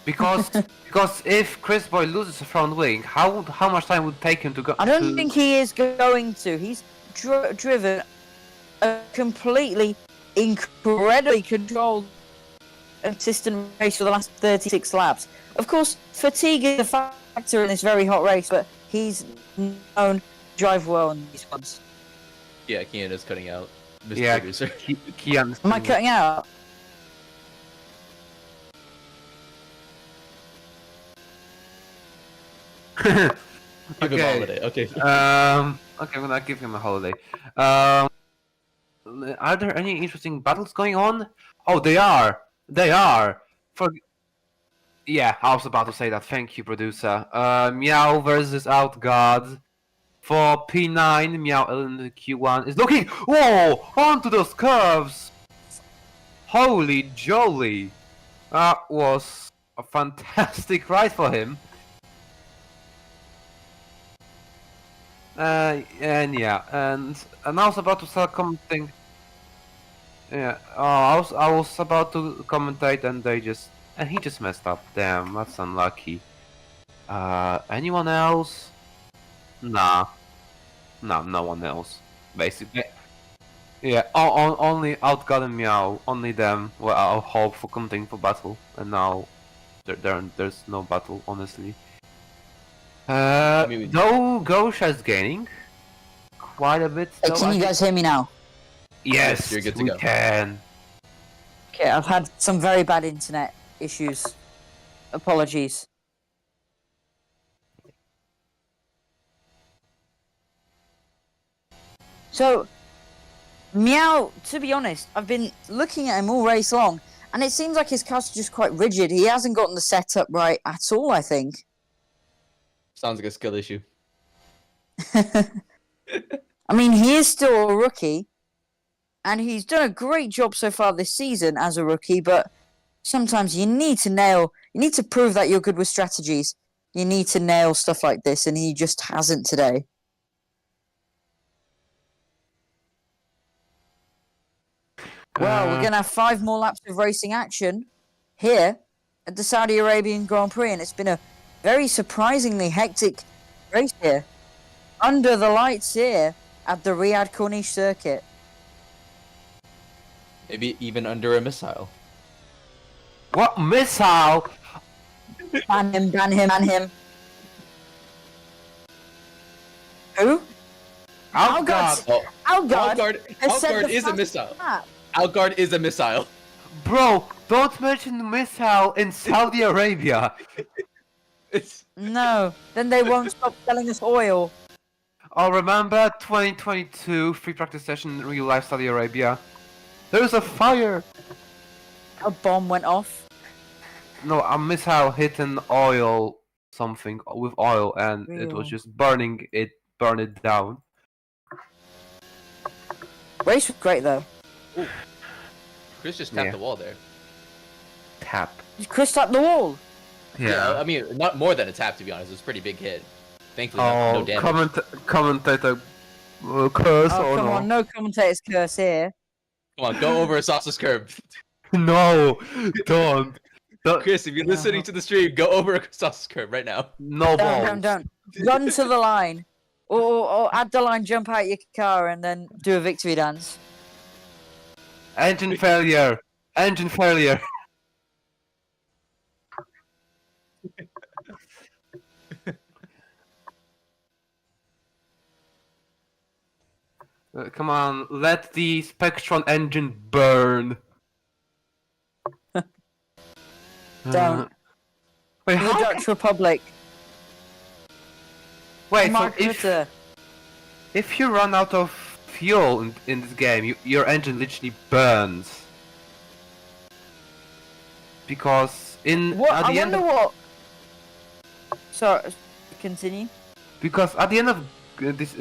Because if Chris Boy loses a front wing, how much time would it take him to go? I don't think he is going to. He's driven a completely, incredibly controlled, consistent race for the last 36 laps. Of course, fatigue is a factor in this very hot race, but he's known to drive well in these ones. Yeah, Kian is cutting out. Mr. Yeah, Producer. Kian. Am I cutting out? Give him a Okay. holiday. Okay. Okay, I'm gonna give him a holiday. Are there any interesting battles going on? Oh, they are. They are. Yeah, I was about to say that. Thank you, producer. Meow versus Outguard. For P9, Meow in the Q1 is looking. Whoa! Onto those curves! Holy jolly! That was a fantastic ride for him. And yeah, and I was about to start commenting. Yeah, I was about to commentate, and he just messed up. Damn, that's unlucky. Anyone else? Nah, no one else. Basically, yeah. Only Outguard and Meow, only them. Well, I'll hope for commenting for battle, and now there's no battle, honestly. Though Gosha is gaining quite a bit. Hey, though, can you guys hear me now? Yes, you're good to we go. can. Okay, I've had some very bad internet issues. Apologies. So, Meow, to be honest, I've been looking at him all race long, and it seems like his car's just quite rigid. He hasn't gotten the setup right at all, I think. Sounds like a skill issue. I mean, he is still a rookie, and he's done a great job so far this season as a rookie, but sometimes you need to prove that you're good with strategies. You need to nail stuff like this, and he just hasn't today. Well, we're going to have 5 more laps of racing action here at the Saudi Arabian Grand Prix, and it's been a very surprisingly hectic race here. Under the lights here at the Riyadh Corniche circuit. Maybe even under a missile. What missile? Ban him, ban him, ban him. Who? Outguard. Oh, Outguard has set Outguard the is a fastest missile. lap. Outguard is a missile. Bro, don't mention the missile in Saudi Arabia. It's No, then they won't stop selling us oil. Oh, remember 2022 free practice session in real life Saudi Arabia? There's a fire! A bomb went off. No, a missile hit an oil something with oil, and it was Real. just burned it down. Race was great though. Chris just tapped Yeah. the wall there. Tap. Chris tapped the wall. I mean, not more than a tap to be honest. It was a pretty big hit. Thankfully, no Oh, damage. commentator curse Oh, or come no? on, no commentator's curse here. Come on, go over a sausage curve. No, don't. Chris, if you're listening to the stream, go over a sausage curve right now. No balls. Don't. Run to the line. Or at the line, jump out your car and then do a victory dance. Engine failure. Engine failure. Come on, let the Spectron engine burn. Don't. Wait, The how? Dutch Republic. Wait, so Mark Rutte. if you run out of fuel in this game, your engine literally burns. Because What? at I the end wonder of, what. Sorry, continue. because at the end of this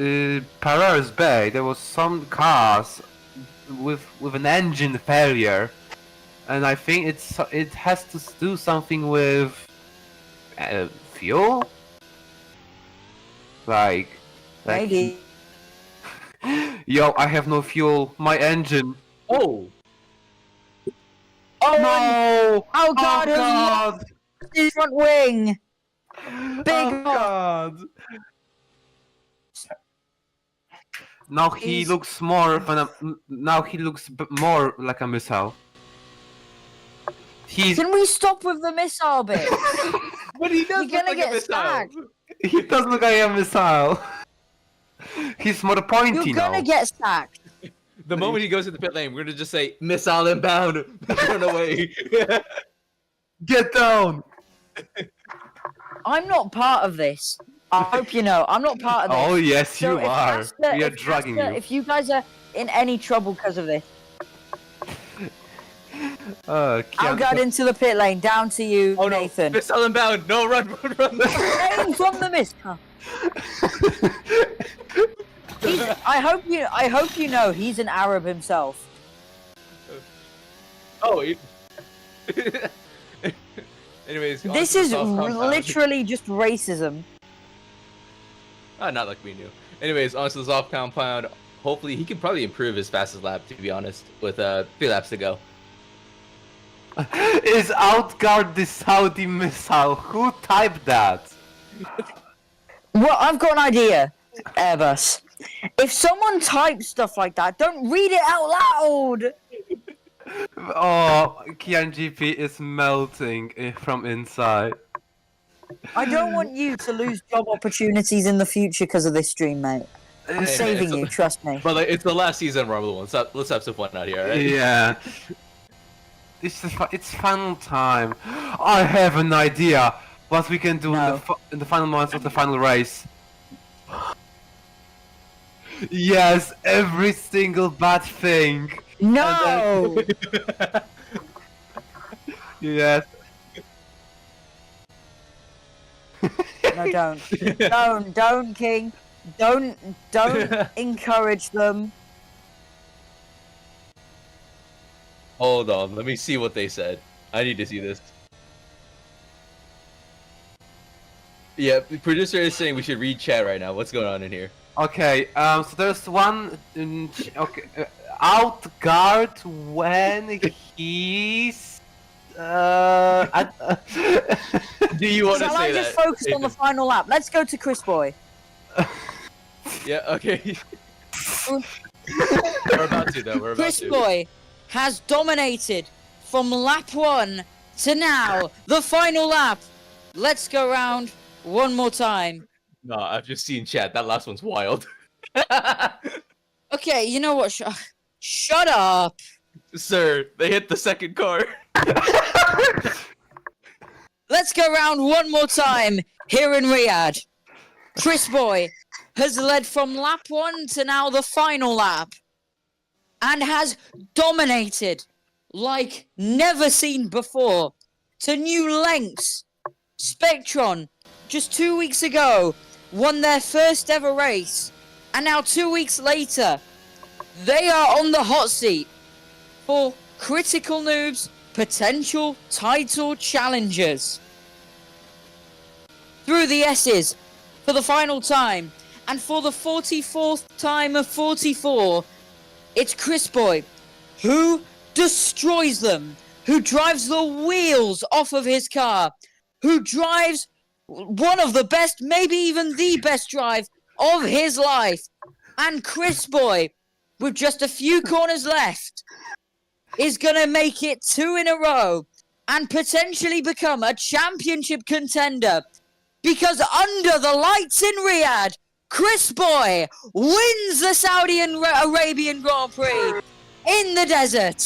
Paris Bay, there was some cars with an engine failure, and I think it has to do something with fuel. Like Maybe. yo, I have no fuel. My engine. Oh, Oh, No! Oh God! God! his front wing. Big Oh off. God! Now he He's- looks more than a. Now he looks more like a missile. He's. Can we stop with the missile bit? But he does You're look gonna like a get missile. sacked. He does look like a missile. He's more pointy You're now. gonna get sacked. The moment he goes to the pit lane, we're gonna just say missile inbound, run away. Get down! I'm not part of this. I hope you know. I'm not part of this. Oh yes, So you if are. Castor- We are if dragging Castor- you. If you guys are in any trouble because of this, I'll Kian- get into the pit lane. Down to you, Oh no, Nathan. missile inbound. No, run. Aim from the missile. I hope you know he's an Arab himself. Oh. Anyways, on This to the is soft compound. literally just racism. Not like we knew. Anyways, on to the soft compound. Hopefully, he can probably improve his fastest lap. To be honest, with 3 laps to go. Is outguard the Saudi missile? Who typed that? Well, I've got an idea, Airbus. If someone types stuff like that, don't read it out loud. Oh, Kian GP is melting from inside. I don't want you to lose job opportunities in the future because of this stream, mate. I'm Hey, saving man, you, trust me. But like, it's the last season of Romula One, so let's have some fun out here, alright? Yeah. It's final time. I have an idea what we can do No. in the final moments of the final race. Yes, every single bad thing. No! Yes. No, don't, King. Don't encourage them. Hold on, let me see what they said. I need to see this. Yeah, the producer is saying we should read chat right now. What's going on in here? Okay. So there's one. Okay. Out guard when he's. Do you want to Shall say I just that? focus on the final lap? Let's go to Chris Boy. Yeah, okay. We're about to, though. We're about Chris to. Boy has dominated from lap 1 to now, the final lap. Let's go round one more time. No, I've just seen chat. That last one's wild. Okay, you know what? Shut up. Sir, they hit the second car. Let's go round one more time here in Riyadh. Chris Boy has led from lap 1 to now the final lap and has dominated like never seen before to new lengths. Spectron, just 2 weeks ago, won their first ever race, and now 2 weeks later, they are on the hot seat for Critical Noob's potential title challengers. Through the S's, for the final time, and for the 44th time of 44, it's Chris Boy, who destroys them, who drives the wheels off of his car, who drives one of the best, maybe even the best drive of his life. And Chris Boy, with just a few corners left, is going to make it 2 in a row and potentially become a championship contender. Because under the lights in Riyadh, Chris Boy wins the Saudi Arabian Grand Prix in the desert.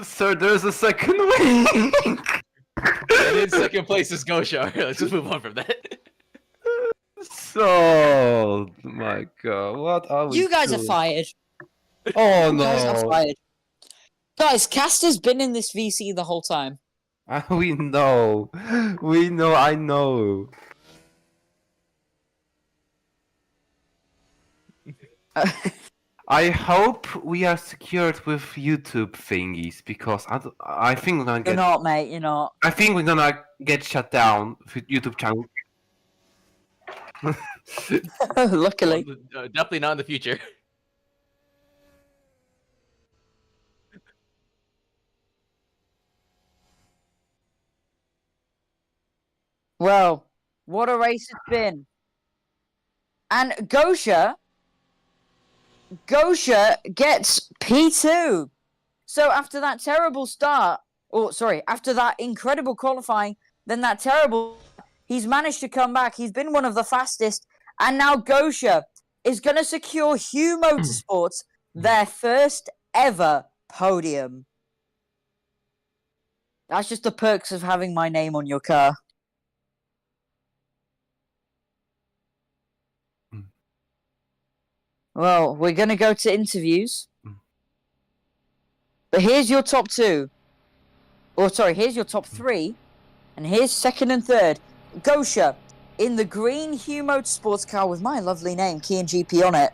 Sir, there's a second wing. And in second place is Goshar. Let's just move on from that. So, my God, what are we? You guys are doing? fired. Oh You guys are no! fired. Guys, Castor's been in this VC the whole time. We know. We know. I know. I hope we are secured with YouTube thingies because I think we're gonna You're get. not, mate. You're not. I think we're gonna get shut down with YouTube channel. Luckily. Definitely not in the future. Well, what a race it's been. And Gosha gets P2. So after that terrible start, after that incredible qualifying, then that terrible, he's managed to come back. He's been one of the fastest. And now Gosha is going to secure Hugh Motorsports their first ever podium. That's just the perks of having my name on your car. Well, we're going to go to interviews. But here's your top two. Here's your top three. And here's second and third. Gosha in the green Hugh Motorsports car with my lovely name, Key and GP, on it.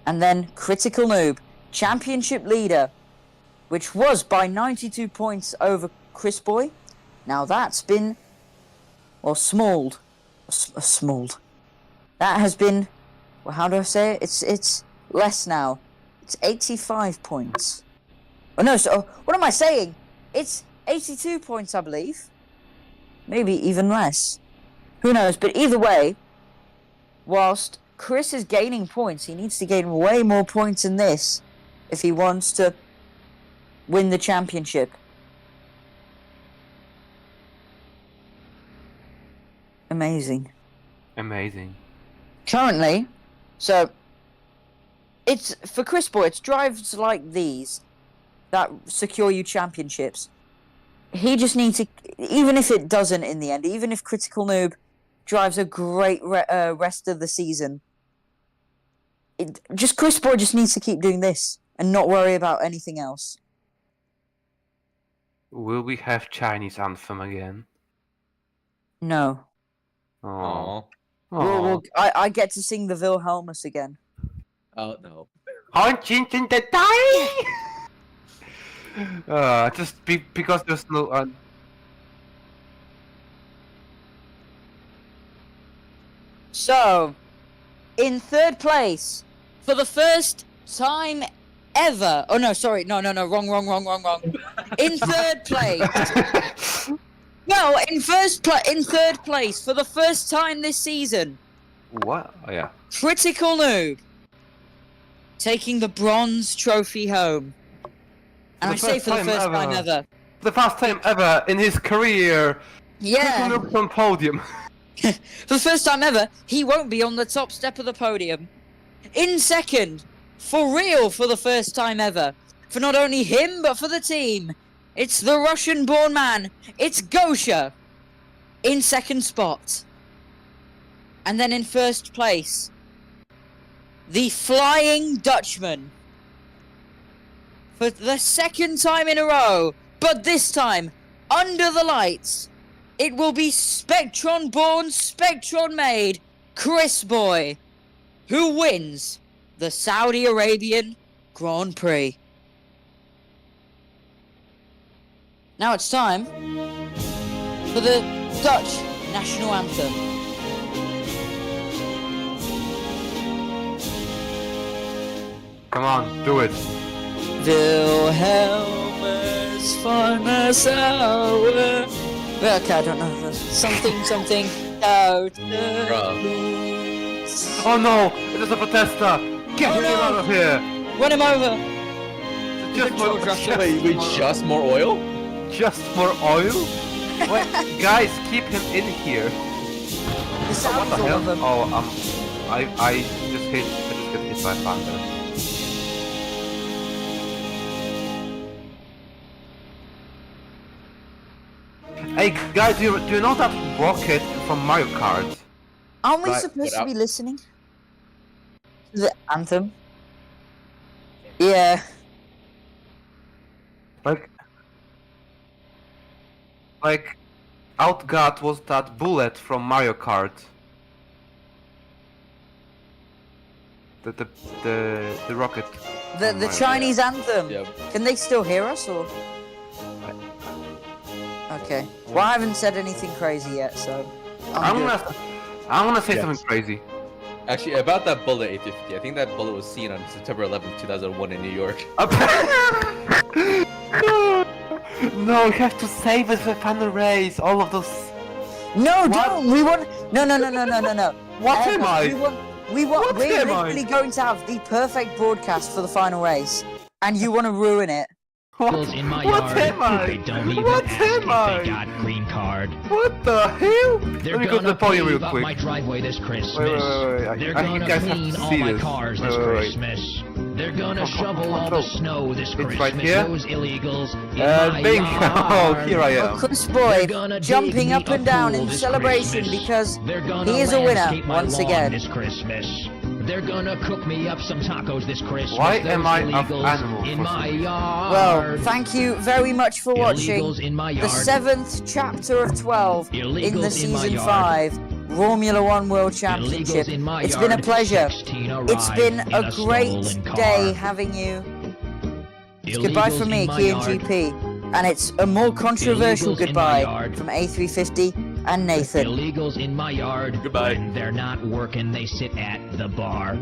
And then Critical Noob, championship leader, which was by 92 points over Chris Boy. Now that's been, smalled. Smalled. That has been, how do I say it? It's less now. It's 85 points. Oh no, so what am I saying? It's 82 points, I believe. Maybe even less. Who knows? But either way, whilst Chris is gaining points, he needs to gain way more points than this if he wants to win the championship. Amazing. Currently, so it's for Chris Boy, it's drives like these that secure you championships. He just needs to, even if it doesn't in the end, even if Critical Noob drives a great rest of the season, Chris Boy just needs to keep doing this and not worry about anything else. Will we have Chinese anthem again? No. Oh. I get to sing the Wilhelmus again. Oh no. Because there's no. So, in third place, for the first time ever. Oh no, sorry, no, wrong. In third place. No, in third place for the first time this season. What? Oh yeah. Critical Noob taking the bronze trophy home. And I say for the first time ever. The first time ever in his career. Yeah. Critical Noob on podium. For the first time ever, he won't be on the top step of the podium. In second, for real, for the first time ever. For not only him, but for the team. It's the Russian-born man. It's Gosha. In second spot. And then in first place, the Flying Dutchman. For the second time in a row, but this time, under the lights, it will be Spectron-born, Spectron-made Chris Boy, who wins the Saudi Arabian Grand Prix. Now it's time for the Dutch national anthem. Come on, do it. Wilhelmus von der Sauer. Okay, I don't know. Something out the boots. Oh no! It is a protester! Get him out of here! Run him over! Wait, just more oil? Just more oil? Wait, guys, keep him in here. What the hell? Oh, I just get hit by thunder. Hey guys, do you know that rocket from Mario Kart? Aren't we supposed to be listening to the anthem? Yeah. Like, Outgut was that bullet from Mario Kart. The rocket. The Chinese anthem. Yep. Can they still hear us or? Okay. Well, I haven't said anything crazy yet, so. I'm gonna say something crazy. Actually, about that bullet 850, I think that bullet was seen on September 11th, 2001 in New York. No, we have to save it for the final race. All of those No, What? don't. We want. No. What am I? We're What am I? literally going to have the perfect broadcast for the final race, and you want to ruin it. What, In my what yard, am I? they don't even What ask am if I? they got green card. What the hell? They're Let me go to gonna the podium real pave up quick. my driveway this Christmas. Wait. They're I gonna you guys have clean to all see my this. cars Wait, this wait. Christmas. They're gonna shovel all control. the snow this It's Christmas. right here. Those illegals in my Bingo! Oh, yard. here I Oh, am. Chris Boy They're gonna jumping dig up me and a down pool in this celebration Christmas. because They're gonna he is a winner landscape my once lawn again. this Christmas. They're gonna cook me up some tacos this Christmas. Why Those am I of illegals animal in for my some- yard? Well, thank you very much for watching Illegals in my the yard. 7th chapter of 12 in Illegals the in my season yard. 5 Romula One World Illegals Championship. in my It's been a yard. pleasure. 16 It's arrived been in a great stolen car. day having you. It's goodbye Illegals from me, in my Key and yard. GP. And it's a more controversial Illegals in my goodbye yard. from A350 and Nathan. Illegals in my yard. Goodbye. When they're not working, they sit at the bar.